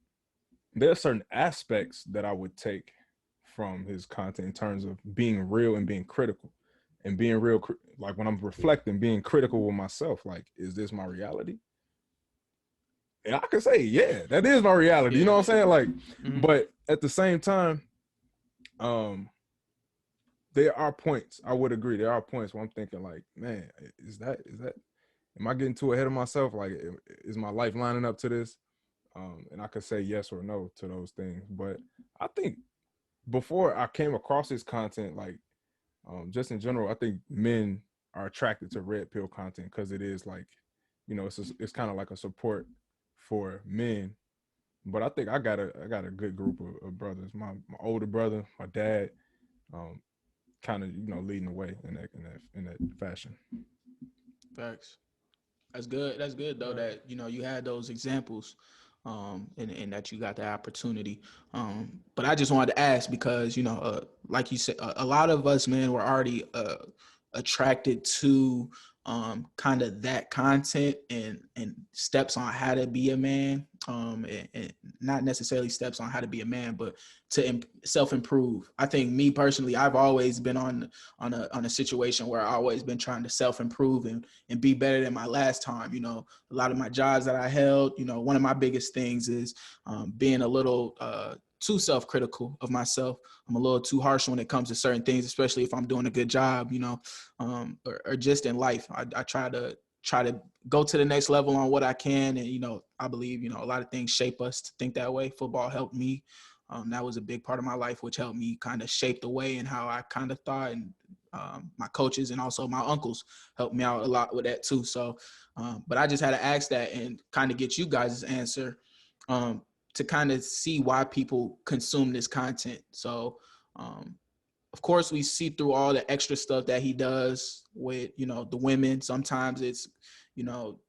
S3: there are certain aspects that I would take from his content in terms of being real and being critical, and being real, like when I'm reflecting, being critical with myself, like, is this my reality? And I can say, yeah, that is my reality. You know what I'm saying? Like, but at the same time, there are points, I would agree, there are points where I'm thinking like, man, is that, am I getting too ahead of myself? Like, is my life lining up to this? And I could say yes or no to those things. But I think before I came across this content, like, just in general, I think men are attracted to red pill content because it is like, it's kind of like a support for men. But I think I got a good group of brothers. My older brother, my dad, kind of leading the way in that fashion.
S2: Facts. That's good. That's good though, that you had those examples, and that you got the opportunity. But I just wanted to ask because like you said, a lot of us men were already attracted to kind of that content and steps on how to be a man, and not necessarily steps on how to be a man, but to self-improve. I think me personally, I've always been on a situation where I've always been trying to self-improve and be better than my last time. You know, a lot of my jobs that I held, you know, one of my biggest things is being a little too self-critical of myself. I'm a little too harsh when it comes to certain things, especially if I'm doing a good job, you know, or just in life. I try to go to the next level on what I can. And, you know, I believe, you know, a lot of things shape us to think that way. Football helped me. That was a big part of my life, which helped me kind of shape the way and how I kind of thought. And my coaches and also my uncles helped me out a lot with that too. So, but I just had to ask that and kind of get you guys' answer, to kind of see why people consume this content. So, of course, we see through all the extra stuff that he does with, you know, the women. Sometimes it's, you know,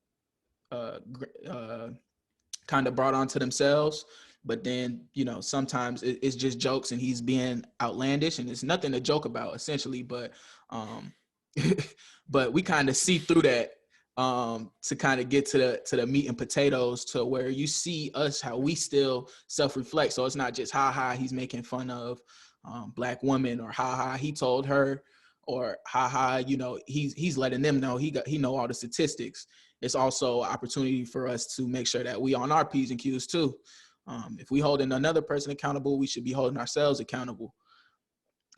S2: kind of brought onto themselves. But then, you know, sometimes it's just jokes and he's being outlandish and it's nothing to joke about, essentially. But but we kind of see through that, to kind of get to the meat and potatoes, to where you see us, how we still self-reflect. So it's not just he's making fun of Black women, or he told her, or you know, he's letting them know he know all the statistics. It's also an opportunity for us to make sure that we on our P's and Q's too. If we holding another person accountable, we should be holding ourselves accountable.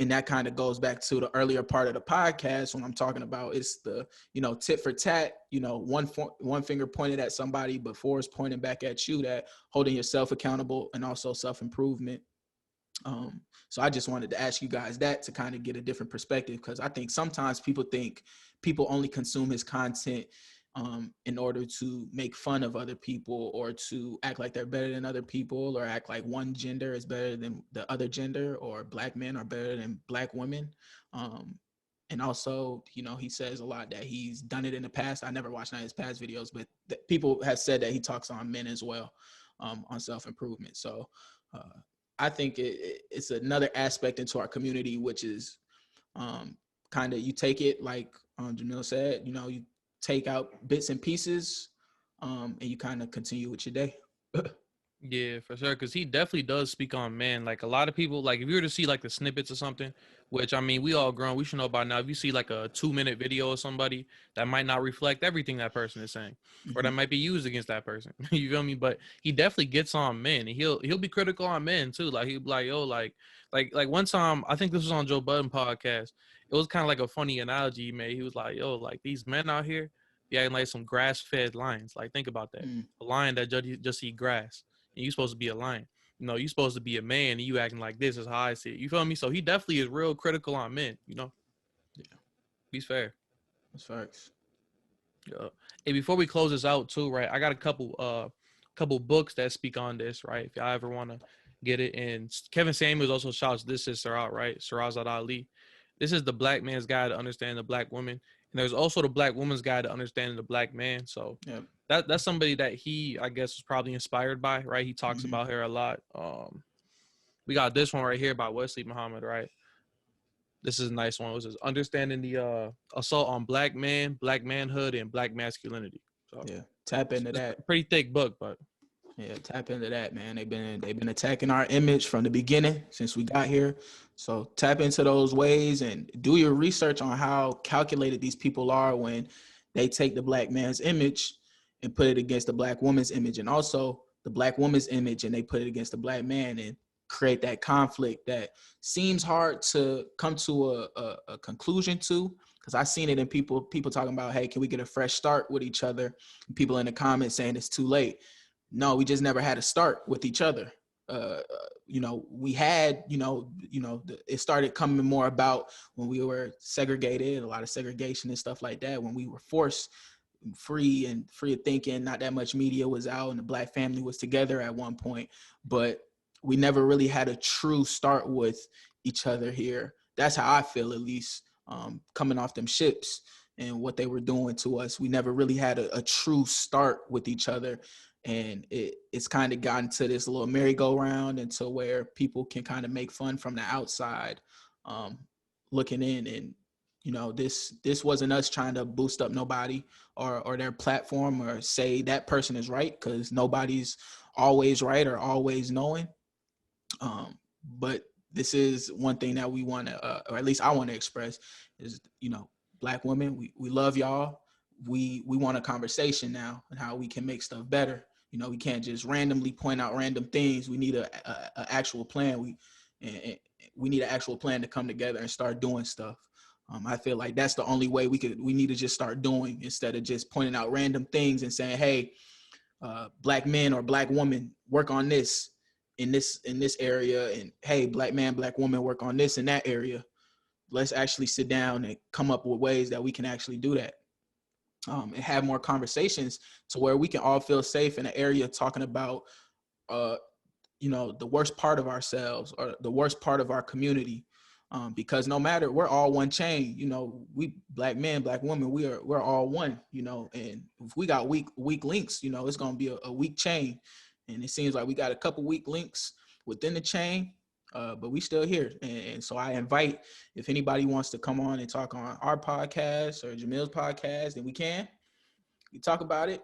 S2: And that kind of goes back to the earlier part of the podcast when I'm talking about it's the, you know, tit for tat, you know, one finger pointed at somebody, but four is pointing back at you, that holding yourself accountable and also self-improvement. So I just wanted to ask you guys that to kind of get a different perspective, because I think sometimes people think people only consume his content in order to make fun of other people, or to act like they're better than other people, or act like one gender is better than the other gender, or Black men are better than Black women. And also, you know, he says a lot that he's done it in the past. I never watched none of his past videos, but people have said that he talks on men as well, on self-improvement. So I think it's another aspect into our community, which is kind of, you take it like Jamil said, you know, you take out bits and pieces, and you kind of continue with your day.
S1: Yeah, for sure. Because he definitely does speak on men. Like a lot of people, like if you were to see like the snippets or something, which I mean, we all grown, we should know by now. If you see like a 2-minute video of somebody, that might not reflect everything that person is saying, or that might be used against that person. You feel me? But he definitely gets on men, and he'll be critical on men too. Like he'll be like, yo, like one time, I think this was on Joe Budden podcast. It was kind of like a funny analogy he made. He was like, yo, like these men out here be acting like some grass-fed lions. Like think about that, a lion that just eat grass. And you're supposed to be a lion. You know, you're supposed to be a man, and you acting like this is how I see it. You feel me? So he definitely is real critical on men, you know?
S2: Yeah,
S1: He's fair.
S2: that's facts.
S1: Yeah. Hey, before we close this out too, right? I got a couple books that speak on this, right? If y'all ever want to get it. And Kevin Samuels also shouts this sister out, right? Sarazat Ali. This is the Black man's guide to understanding the Black woman. And there's also the Black woman's guide to understanding the Black man. So
S2: Yep.
S1: that's somebody that he, I guess, was probably inspired by, right? He talks about her a lot. We got this one right here by Wesley Muhammad, right? This is a nice one. It was understanding the assault on Black man, Black manhood, and Black masculinity. So
S2: Yeah, tap into
S1: it's
S2: that.
S1: a pretty thick book, but
S2: Yeah, tap into that, man. They've been attacking our image from the beginning since we got here. So tap into those ways and do your research on how calculated these people are when they take the Black man's image and put it against the Black woman's image, and also the Black woman's image, and they put it against the Black man, and create that conflict that seems hard to come to a conclusion to. Because I've seen it in people talking about, hey, can we get a fresh start with each other? And people in the comments saying it's too late. No, we just never had a start with each other. You know, we had, it started coming more about when we were segregated, a lot of segregation and stuff like that, when we were forced free of thinking, not that much media was out, and the Black family was together at one point, but we never really had a true start with each other here. That's how I feel, at least, coming off them ships and what they were doing to us. We never really had a true start with each other. And it's kind of gotten to this little merry-go-round, into where people can kind of make fun from the outside, looking in, and You know, this wasn't us trying to boost up nobody or their platform or say that person is right, because nobody's always right or always knowing. But this is one thing that we want to, or at least I want to express, is, you know, Black women, we love y'all. We want a conversation now on how we can make stuff better. You know, we can't just randomly point out random things. We need a actual plan. We need an actual plan to come together and start doing stuff. I feel like that's the only way we need to just start doing, instead of just pointing out random things and saying, hey, Black men or Black woman, work on this in this area, and hey, Black man, Black woman, work on this in that area. Let's actually sit down and come up with ways that we can actually do that, and have more conversations to where we can all feel safe in an area talking about you know, the worst part of ourselves or the worst part of our community. Because no matter, we're all one chain. You know, we Black men, Black women, we're all one. You know, and if we got weak links, you know, it's gonna be a weak chain. And it seems like we got a couple weak links within the chain, but we still here. And so I invite, if anybody wants to come on and talk on our podcast or Jamil's podcast, then we talk about it.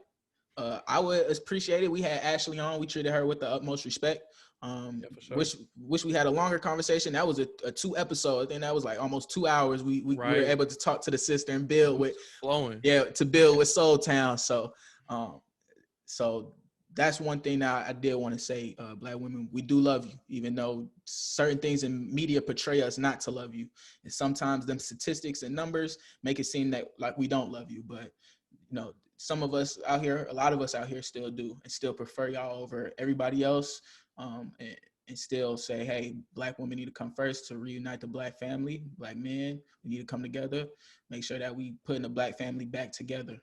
S2: I would appreciate it. We had Ashley on. We treated her with the utmost respect.
S1: Yeah, for sure.
S2: Wish we had a longer conversation. That was a 2 episode. I think that was like almost 2 hours. We were able to talk to the sister and build with
S1: flowing.
S2: Yeah, to build with Soul Town. So so that's one thing that I did want to say. Black women, we do love you, even though certain things in media portray us not to love you. And sometimes them statistics and numbers make it seem that like we don't love you. But you know, some of us out here, a lot of us out here still do, and still prefer y'all over everybody else. And still say, hey, Black women need to come first to reunite the Black family. Black men, we need to come together, make sure that we putting the Black family back together.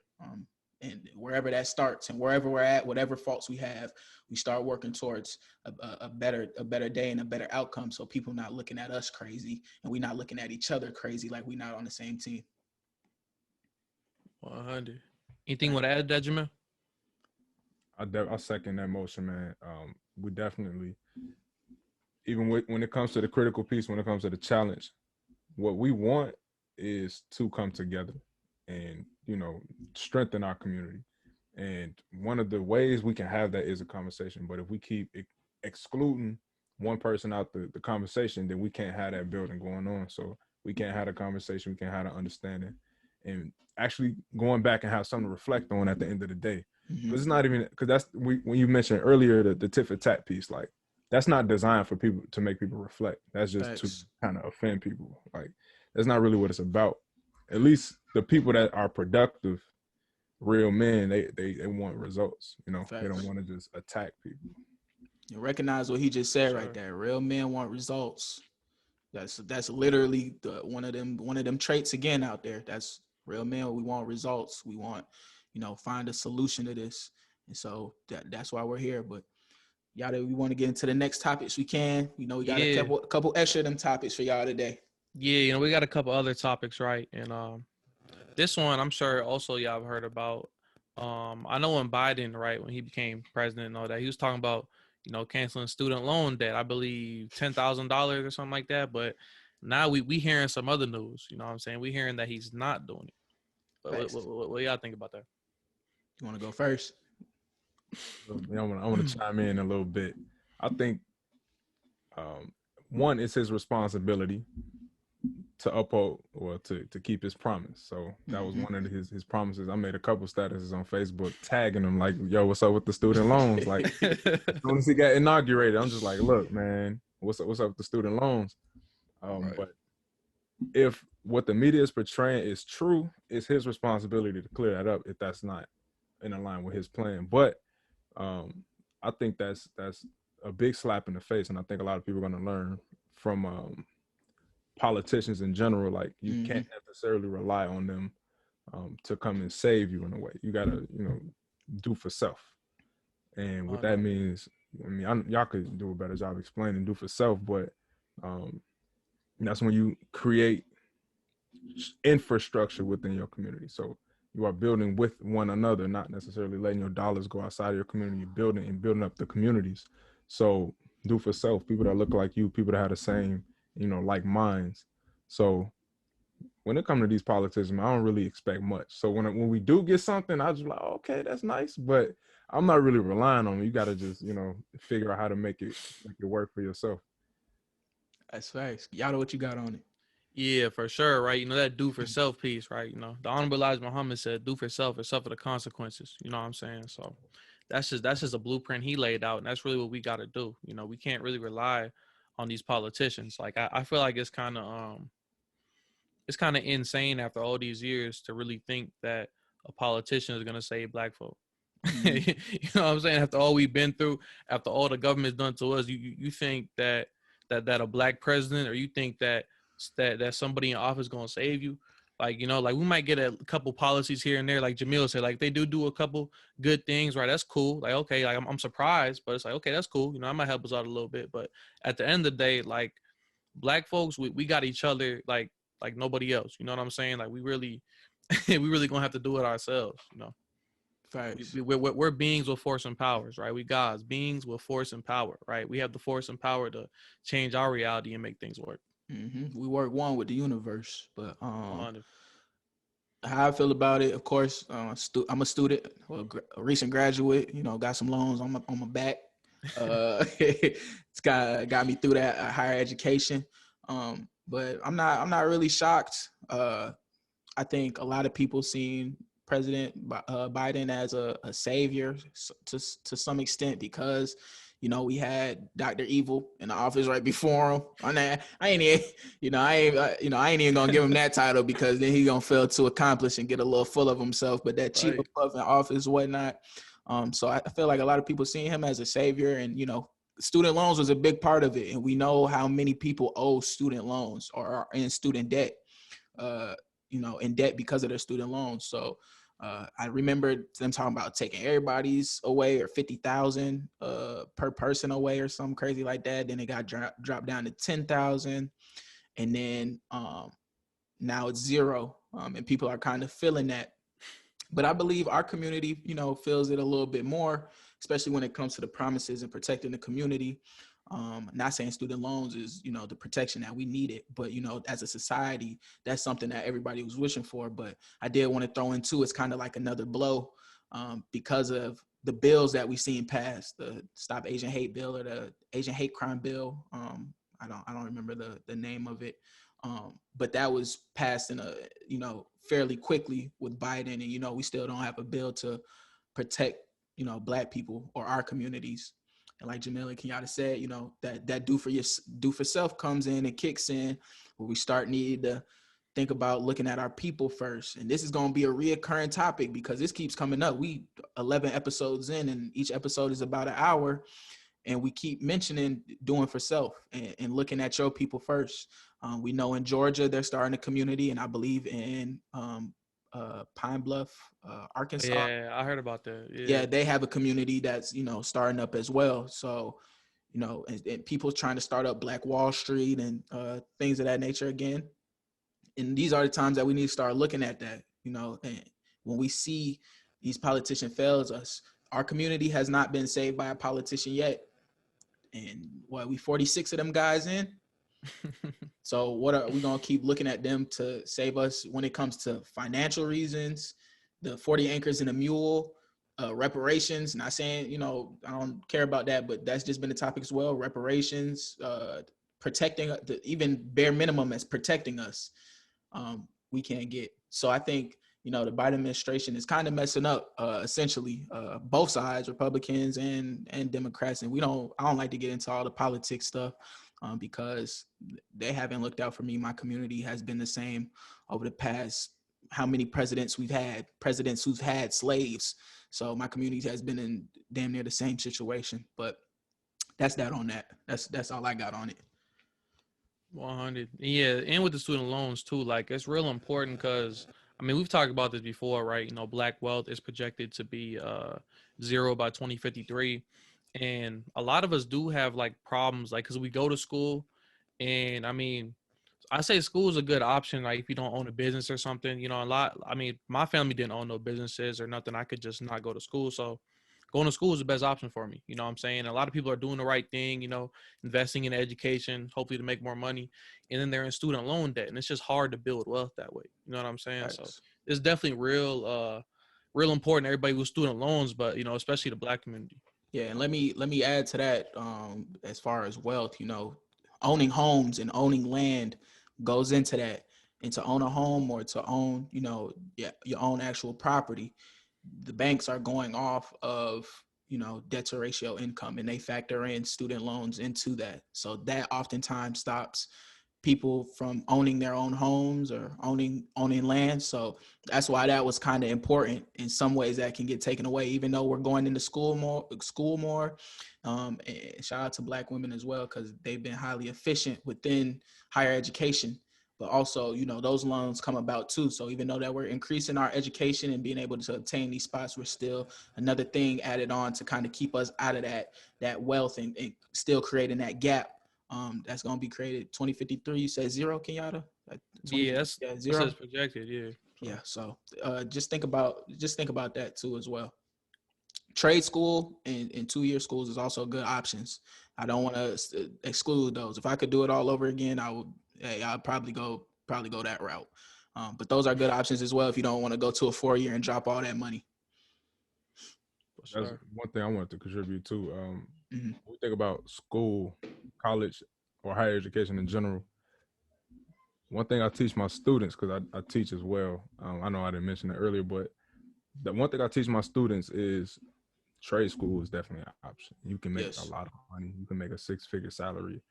S2: And wherever that starts and wherever we're at, whatever faults we have, we start working towards a better day and a better outcome, so people not looking at us crazy and we not looking at each other crazy like we not on the same team.
S1: 100. Anything you want to add to that, Jamil?
S3: I second that motion, man. We definitely, even when it comes to the critical piece, when it comes to the challenge, what we want is to come together and, you know, strengthen our community. And one of the ways we can have that is a conversation. But if we keep excluding one person out the conversation, then we can't have that building going on. So we can't have a conversation, we can't have an understanding, and actually going back and have something to reflect on at the end of the day. Because it's not even, because that's, when you mentioned earlier the tit for tat piece, like that's not designed for people to make people reflect. That's just to kind of offend people. Like that's not really what it's about. At least the people that are productive, real men, they want results. You know, they don't want to just attack people.
S2: You recognize what he just said right there. Real men want results. That's literally one of them traits again out there. That's real men. We want results. We want, you know, find a solution to this. And so that's why we're here. But y'all, we want to get into the next topics we can. You know, we got a couple extra of them topics for y'all today.
S1: Yeah, you know, we got a couple other topics, right? And this one, I'm sure also y'all have heard about. I know when Biden, right, when he became president and all that, he was talking about, you know, canceling student loan debt. I believe $10,000 or something like that. But now we hearing some other news. You know what I'm saying? We hearing that he's not doing it. But what y'all think about that?
S2: You want to go first?
S3: I want to chime in a little bit. I think one, it's his responsibility to uphold or to keep his promise. So that was one of his promises. I made a couple statuses on Facebook tagging him like, yo, what's up with the student loans? Like as soon as he got inaugurated, I'm just like, look, man, what's up with the student loans? But if what the media is portraying is true, it's his responsibility to clear that up if that's not in line with his plan. But I think that's a big slap in the face, and I think a lot of people are going to learn from politicians in general. Like you can't necessarily rely on them to come and save you in a way. You got to, you know, do for self. And what that means, I mean, y'all could do a better job explaining do for self, but that's when you create infrastructure within your community. So you are building with one another, not necessarily letting your dollars go outside of your community. You're building up the communities. So do for self, people that look like you, people that have the same, you know, like minds. So when it comes to these politicians, I don't really expect much. So when we do get something, I just like, oh, okay, that's nice, but I'm not really relying on it. You got to just, figure out how to make it work for yourself.
S2: That's facts. Y'all know what you got on it.
S1: Yeah, for sure, right? That do for self piece, right? The Honorable Elijah Muhammad said, "Do for self or suffer the consequences." You know what I'm saying? So that's just a blueprint he laid out, and that's really what we got to do. We can't really rely on these politicians. Like I feel like it's kind of insane after all these years to really think that a politician is gonna save black folk. You know what I'm saying? After all we've been through, after all the government's done to us, you think that a black president, or you think that somebody in office is gonna save you? Like, like we might get a couple policies here and there, like Jamil said, like they do a couple good things, right? That's cool. Like, okay, like I'm surprised, but it's like, okay, that's cool. I might help us out a little bit, but at the end of the day, like black folks, we got each other like nobody else. You know what I'm saying? Like we really we really gonna have to do it ourselves.
S2: Facts.
S1: We're beings with force and powers, right? We gods, beings with force and power, right? We have the force and power to change our reality and make things work.
S2: We work one with the universe, but
S1: 100.
S2: how I feel about it, of course, I'm a student, a recent graduate. Got some loans on my back. It's got me through that higher education. But I'm not really shocked. I think a lot of people seen President Biden as a savior to some extent because we had Dr. Evil in the office right before him. I ain't even gonna give him that title because then he's gonna fail to accomplish and get a little full of himself. But that chief of puff in office, whatnot. So I feel like a lot of people seeing him as a savior, and student loans was a big part of it, and we know how many people owe student loans or are in student debt. In debt because of their student loans. So I remember them talking about taking everybody's away, or 50,000 per person away, or something crazy like that. Then it got dropped down to 10,000, and then now it's zero, and people are kind of feeling that. But I believe our community, feels it a little bit more, especially when it comes to the promises and protecting the community. Not saying student loans is, the protection that we needed, but, as a society, that's something that everybody was wishing for. But I did want to throw in too, it's kind of like another blow because of the bills that we've seen passed, the Stop Asian Hate Bill or the Asian Hate Crime Bill. I don't remember the name of it. But that was passed in fairly quickly with Biden. And, we still don't have a bill to protect, Black people or our communities. And like Jamil and Kenyatta said, that do for self comes in and kicks in where we start needing to think about looking at our people first. And this is going to be a reoccurring topic because this keeps coming up. We 11 episodes in, and each episode is about an hour. And we keep mentioning doing for self and looking at your people first. We know in Georgia, they're starting a community, and I believe in Pine Bluff, Arkansas.
S1: Yeah, I heard about that.
S2: Yeah, they have a community that's, starting up as well. So, and people trying to start up Black Wall Street and things of that nature again. And these are the times that we need to start looking at that, and when we see these politicians fails us, our community has not been saved by a politician yet. And we 46 of them guys in. So what are we going to keep looking at them to save us when it comes to financial reasons, the 40 acres and a mule, reparations? Not saying, I don't care about that, but that's just been a topic as well. Reparations, protecting even bare minimum as protecting us. We can't get. So I think, the Biden administration is kind of messing up, essentially, both sides, Republicans and Democrats. And I don't like to get into all the politics stuff because they haven't looked out for me. My community has been the same over the past, how many presidents who've had slaves. So my community has been in damn near the same situation, but that's that on that. That's all I got on it.
S1: 100. Yeah, and with the student loans too, like it's real important because we've talked about this before, right? Black wealth is projected to be zero by 2053, and a lot of us do have like problems, like because we go to school, and I say school is a good option, like if you don't own a business or something. A lot. My family didn't own no businesses or nothing. I could just not go to school, so going to school is the best option for me. You know what I'm saying? A lot of people are doing the right thing, you know, investing in education, hopefully to make more money. And then they're in student loan debt. And it's just hard to build wealth that way. You know what I'm saying? So
S2: Facts.
S1: it's definitely real important, everybody with student loans, but, you know, especially the Black community.
S2: Yeah, and let me add to that. As far as wealth, owning homes and owning land goes into that. And to own a home or to own, yeah, your own actual property, the banks are going off of debt to ratio income, and they factor in student loans into that. So that oftentimes stops people from owning their own homes or owning land. So that's why that was kind of important. In some ways that can get taken away, even though we're going into school more. And shout out to Black women as well, because they've been highly efficient within higher education. But also, those loans come about too. So even though that we're increasing our education and being able to obtain these spots, we're still another thing added on to kind of keep us out of that wealth and still creating that gap. That's going to be created 2053. You said zero, Kenyatta?
S1: Yeah,
S2: Yeah,
S1: that
S2: zero.
S1: says projected. Yeah.
S2: Yeah. So just think about that too as well. Trade school and 2-year schools is also good options. I don't want to exclude those. If I could do it all over again, I'd probably go that route. But those are good options as well if you don't want to go to a 4-year and drop all that money.
S3: That's one thing I wanted to contribute to.
S2: Mm-hmm.
S3: When we think about school, college, or higher education in general, one thing I teach my students, because I teach as well, I know I didn't mention it earlier, but the one thing I teach my students is trade school is definitely an option. You can make a lot of money. You can make a 6-figure salary.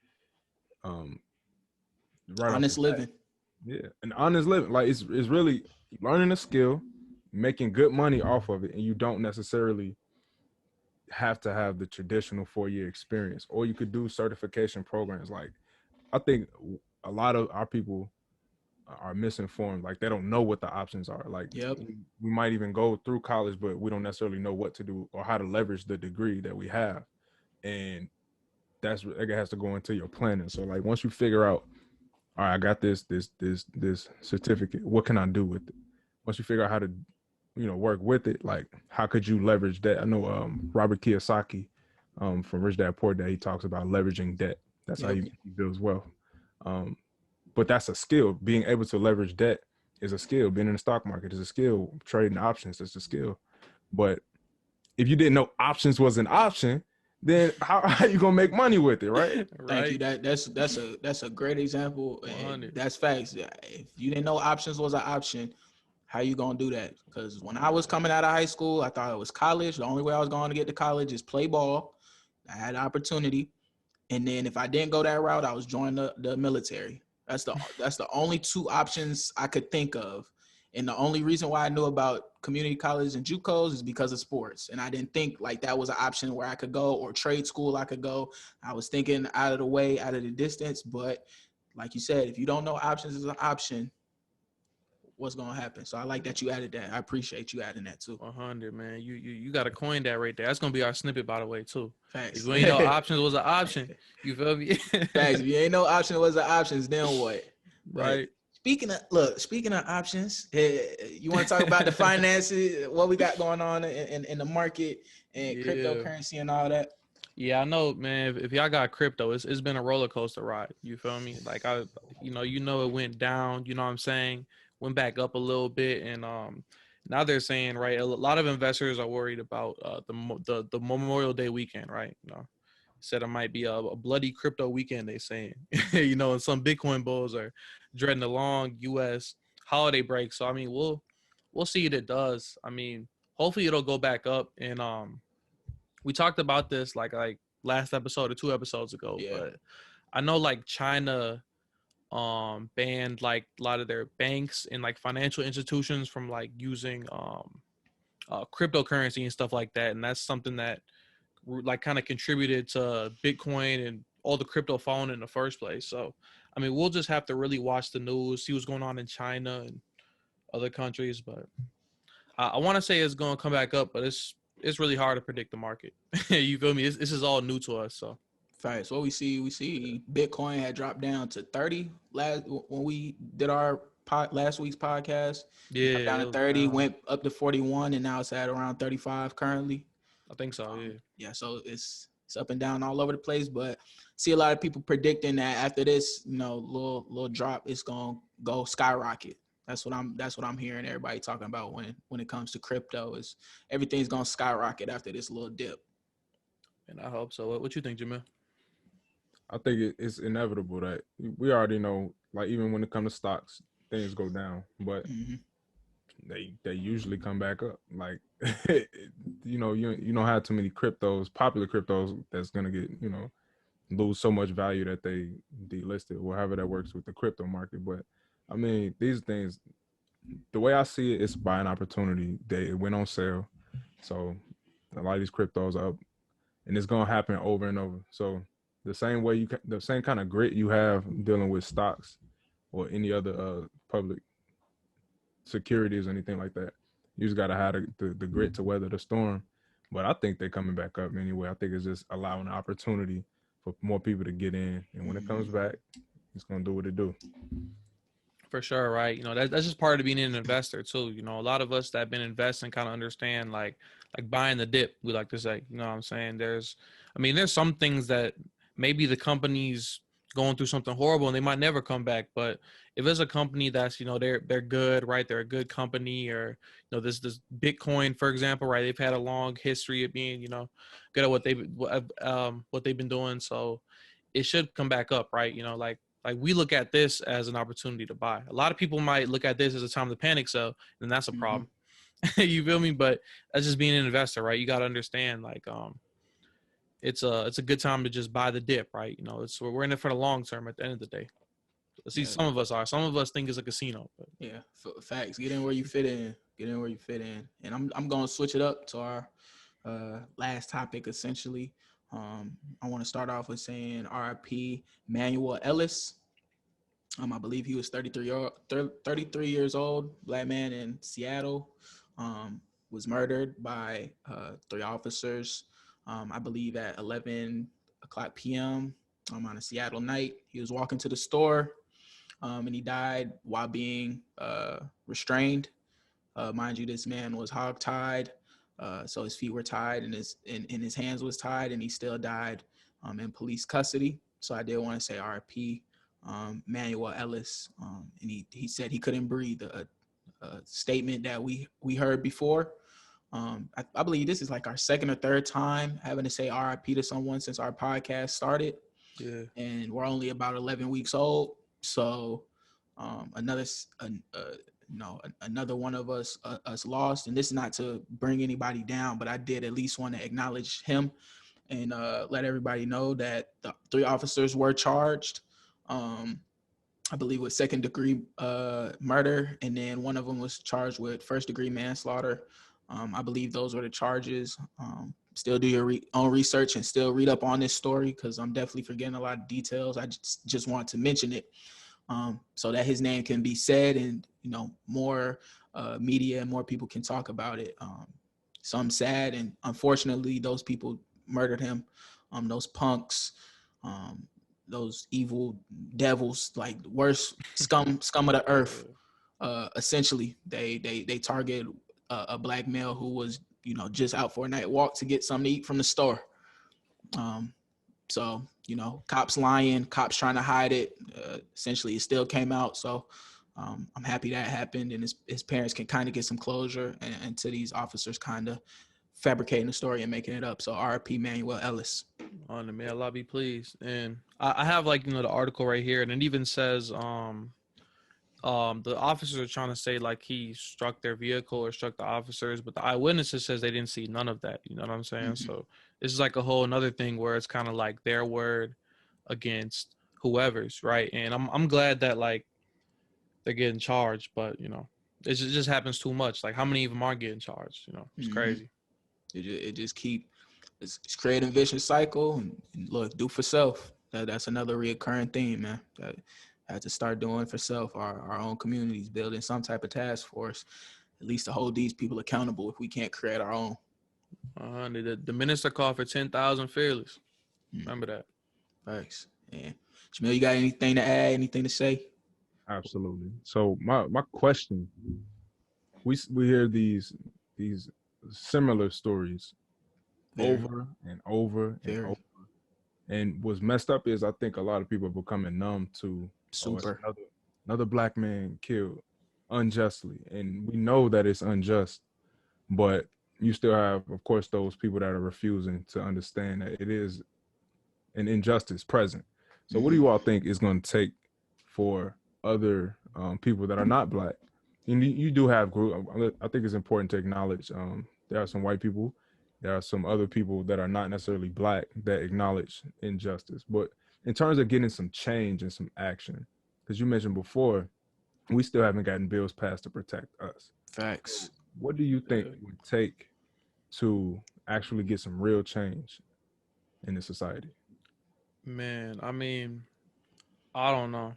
S3: Right
S2: honest
S3: off the bat.
S2: living.
S3: Yeah, an honest living. Like it's really learning a skill, making good money off of it, and you don't necessarily have to have the traditional 4-year experience, or you could do certification programs. Like I think a lot of our people are misinformed. Like they don't know what the options are. Like we might even go through college, but we don't necessarily know what to do or how to leverage the degree that we have. And it has to go into your planning. So like once you figure out, all right, I got this certificate, what can I do with it? Once you figure out how to, work with it, like how could you leverage that? I know Robert Kiyosaki from Rich Dad Poor Dad, he talks about leveraging debt. That's how you build wealth. But that's a skill. Being able to leverage debt is a skill. Being in the stock market is a skill. Trading options is a skill. But if you didn't know options was an option, then how are you gonna make money with it, right?
S2: Thank you. That's a great example. And that's facts. If you didn't know options was an option, how you gonna do that? Because when I was coming out of high school, I thought it was college. The only way I was going to get to college is play ball. I had an opportunity, and then if I didn't go that route, I was joining the military. That's the only two options I could think of. And the only reason why I knew about community college and JUCOs is because of sports. And I didn't think like that was an option where I could go, or trade school I could go. I was thinking out of the way, out of the distance. But like you said, if you don't know options is an option, what's going to happen? So I like that you added that. I appreciate you adding that too.
S1: 100, man. You got to coin that right there. That's going to be our snippet, by the way, too.
S2: Facts.
S1: If you ain't know options was an option, you feel me?
S2: Facts. If you ain't know option was an options, then what?
S1: Right.
S2: Speaking of options, you want to talk about the finances, what we got going on in the market and cryptocurrency and all that?
S1: Yeah, I know, man. If y'all got crypto, it's been a roller coaster ride. You feel me? Like it went down. You know what I'm saying? Went back up a little bit, and now they're saying, right, a lot of investors are worried about the Memorial Day weekend, right? Said it might be a bloody crypto weekend. They saying, and some Bitcoin bulls are dreading the long U.S. holiday break. So I mean, we'll see if it does. I mean, hopefully it'll go back up. And we talked about this like last episode or 2 episodes ago.
S2: Yeah.
S1: But I know like China banned like a lot of their banks and like financial institutions from like using cryptocurrency and stuff like that. And that's something that like kind of contributed to Bitcoin and all the crypto falling in the first place. So, I mean, we'll just have to really watch the news, see what's going on in China and other countries. But I want to say it's going to come back up, but it's really hard to predict the market. You feel me? This is all new to us. So,
S2: Facts. What we see Bitcoin had dropped down to 30 when we did our last week's podcast.
S1: Yeah,
S2: down to 30, went up to 41, and now it's at around 35 currently.
S1: I think so. Yeah.
S2: Yeah, so it's up and down all over the place, but see a lot of people predicting that after this, little drop, it's gonna go skyrocket. That's what I'm hearing everybody talking about when it comes to crypto, is everything's gonna skyrocket after this little dip.
S1: And I hope so. What you think, Jamil?
S3: I think it's inevitable that we already know, like even when it comes to stocks, things go down, but they usually come back up. Like you don't have too many popular cryptos that's gonna get lose so much value that they delisted, or however that works with the crypto market. But I mean, these things, the way I see it, it's buying opportunity. It went on sale, so a lot of these cryptos are up, and it's gonna happen over and over. So the same kind of grit you have dealing with stocks or any other public securities or anything like that, you just gotta have the grit to weather the storm. But I think they're coming back up anyway. I think it's just allowing an opportunity for more people to get in, and when it comes back, it's gonna do what it do.
S1: For sure, right? That's just part of being an investor too. A lot of us that have been investing kind of understand like buying the dip, we like to say. You know what I'm saying? There's some things that maybe the company's going through something horrible and they might never come back. But if it's a company that's they're good, right? They're a good company, or this Bitcoin, for example, right? They've had a long history of being good at what they've been doing, so it should come back up, right? Like we look at this as an opportunity to buy. A lot of people might look at this as a time to panic sell, and that's a problem. You feel me? But that's just being an investor, right? You got to understand, like, it's a good time to just buy the dip, right? We're in it for the long term. At the end of the day, see, some of us are. Some of us think it's a casino. But.
S2: Yeah, facts. Get in where you fit in. And I'm gonna switch it up to our last topic, essentially. I want to start off with saying RIP Manuel Ellis. I believe he was 33 years old, black man in Seattle. Was murdered by 3 officers, I believe at 11 o'clock p.m. On a Seattle night. He was walking to the store, and he died while being restrained. Mind you, this man was hogtied, so his feet were tied and his hands was tied, and he still died in police custody. So I did want to say RIP Manuel Ellis, and he said he couldn't breathe. A statement that we heard before. I believe this is like our second or third time having to say RIP to someone since our podcast started.
S1: Yeah,
S2: and we're only about 11 weeks old. So another one of us lost. And this is not to bring anybody down, but I did at least want to acknowledge him and let everybody know that the 3 officers were charged. I believe with 2nd-degree murder, and then one of them was charged with 1st-degree manslaughter. I believe those were the charges. Still do your own research and still read up on this story, because I'm definitely forgetting a lot of details. I just want to mention it so that his name can be said, and more media and more people can talk about it. So I'm sad, and unfortunately those people murdered him. Those punks, those evil devils, like the worst scum of the earth. Essentially, they target a black male who was just out for a night walk to get something to eat from the store. So cops lying, cops trying to hide it. Essentially, it still came out. So I'm happy that happened, and his parents can kind of get some closure, and to these officers kind of fabricating the story and making it up. So RIP Manuel Ellis.
S1: On the may Allah be pleased. And I have the article right here, and it even says the officers are trying to say like he struck their vehicle or struck the officers, but the eyewitnesses says they didn't see none of that. You know what I'm saying?
S2: Mm-hmm.
S1: So this is like a whole another thing where it's kind of like their word against whoever's, right? And I'm glad that like they're getting charged, but it just happens too much. Like how many of them are getting charged? It's crazy.
S2: It's creating a vicious cycle, and look, do for self. That's another reoccurring theme, man. That I had to start doing for self. Our own communities, building some type of task force, at least to hold these people accountable if we can't create our own.
S1: The minister called for 10,000 fearless. Remember that.
S2: Thanks. Yeah. Jamil, you got anything to add? Anything to say?
S3: Absolutely. So my question, we hear these similar stories
S2: Very,
S3: over and over and
S2: very
S3: over. And what's messed up is I think a lot of people are becoming numb to, oh, it's
S2: super.
S3: another black man killed unjustly. And we know that it's unjust, but you still have, of course, those people that are refusing to understand that it is an injustice present. So what do you all think is going to take for other people that are not black? And you do have group. I think it's important to acknowledge there are some white people, there are some other people that are not necessarily black that acknowledge injustice. But in terms of getting some change and some action, because you mentioned before, we still haven't gotten bills passed to protect us.
S2: Facts.
S3: What do you think would take to actually get some real change in the society?
S1: Man, I mean, I don't know.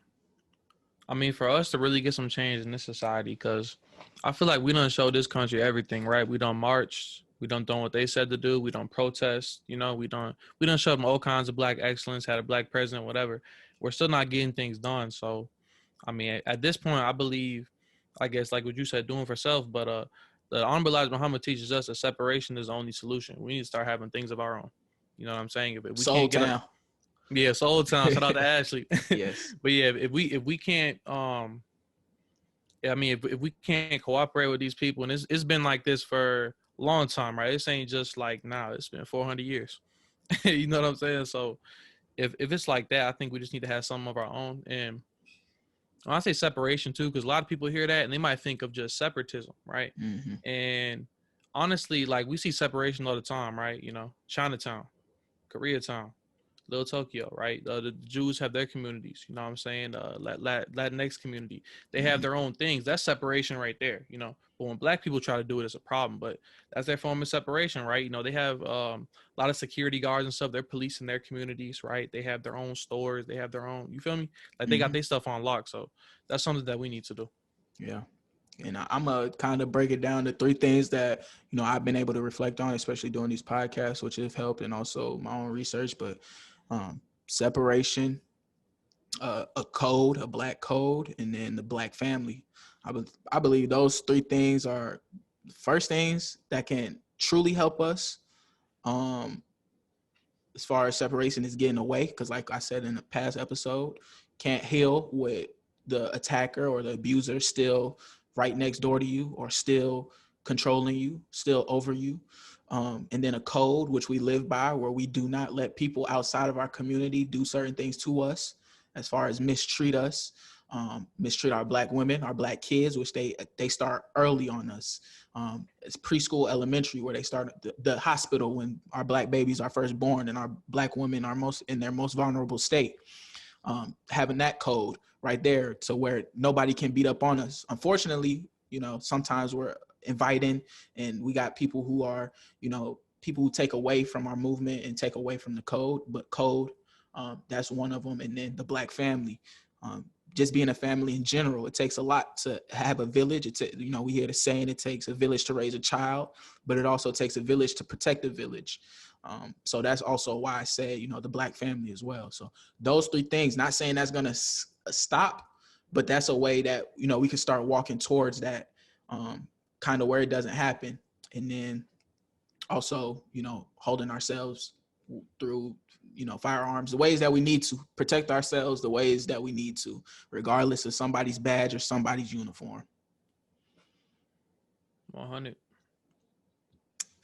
S1: I mean, for us to really get some change in this society, because I feel like we don't show this country everything, right? We don't march, we don't do what they said to do, we don't protest, we don't show them all kinds of black excellence, had a black president, whatever. We're still not getting things done. So, I mean, at this point, I believe, I guess, like what you said, doing for self, but the Honorable Elijah Muhammad teaches us that separation is the only solution. We need to start having things of our own. You know what I'm saying? If we
S2: Soul
S1: can't get
S2: Town.
S1: yeah, Soul Town. Shout out to Ashley.
S2: Yes.
S1: But yeah, if we can't yeah, I mean if we can't cooperate with these people, and it's been like this for a long time, right? This ain't just like now, it's been 400 years. You know what I'm saying? So if it's like that, I think we just need to have some of our own. And when I say separation too, because a lot of people hear that and they might think of just separatism, right? And honestly, like we see separation all the time, right? Chinatown, Koreatown, Little Tokyo, right? The Jews have their communities, you know what I'm saying? Latinx community, they have their own things. That's separation right there, But when black people try to do it, it's a problem. But that's their form of separation, right? They have a lot of security guards and stuff. They're policing their communities, right? They have their own stores. They have their own, you feel me? Like they got their stuff on lock. So that's something that we need to do.
S2: Yeah. And I'm going to kind of break it down to three things that, I've been able to reflect on, especially doing these podcasts, which have helped, and also my own research. But separation, a code, a black code, and then the black family. I believe those three things are the first things that can truly help us. As far as separation is getting away, because like I said in the past episode, can't heal with the attacker or the abuser still right next door to you, or still controlling you, still over you. And then a code which we live by, where we do not let people outside of our community do certain things to us, as far as mistreat us, mistreat our black women, our black kids, which they start early on us. It's preschool, elementary, where they start the hospital when our black babies are first born and our black women are in their most vulnerable state. Having that code right there to where nobody can beat up on us. Unfortunately, sometimes we're inviting, and we got people who are, people who take away from our movement and take away from the code, but code, that's one of them. And then the black family, just being a family in general, it takes a lot to have a village. We hear the saying, it takes a village to raise a child, but it also takes a village to protect the village. So that's also why I say, the black family as well. So those three things, not saying that's going to stop, but that's a way that, we can start walking towards that, kind of where it doesn't happen. And then also, holding ourselves through, firearms, the ways that we need to protect ourselves, the ways that we need to, regardless of somebody's badge or somebody's uniform.
S1: 100.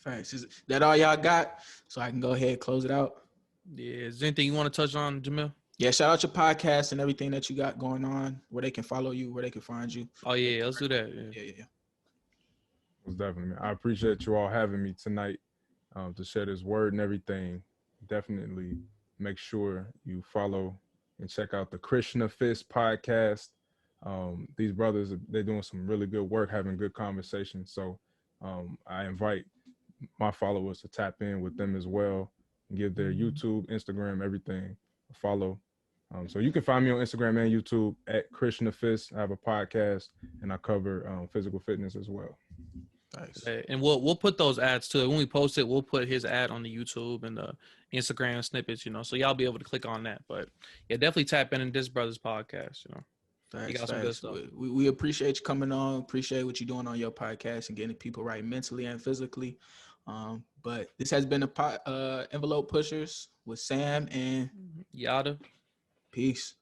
S2: Thanks. Is that all y'all got? So I can go ahead and close it out.
S1: Yeah. Is there anything you want to touch on, Jamil?
S2: Yeah, shout out your podcast and everything that you got going on, where they can follow you, where they can find you.
S1: Oh yeah, let's do that.
S2: Yeah.
S3: Most definitely, man. I appreciate you all having me tonight to share this word and everything. Definitely make sure you follow and check out the Krishna Fist podcast. These brothers, they're doing some really good work, having good conversations. So I invite my followers to tap in with them as well and give their YouTube, Instagram, everything a follow. So you can find me on Instagram and YouTube at Krishna Fist. I have a podcast and I cover physical fitness as well.
S2: Nice.
S1: And we'll put those ads too. When we post it, we'll put his ad on the YouTube and the Instagram snippets, so y'all be able to click on that. But yeah, definitely tap in this brother's podcast,
S2: Thanks,
S1: you got some good stuff.
S2: We appreciate you coming on. Appreciate what you're doing on your podcast and getting people right mentally and physically. But this has been Envelope Pushers with Sam, and
S1: Yada.
S2: peace.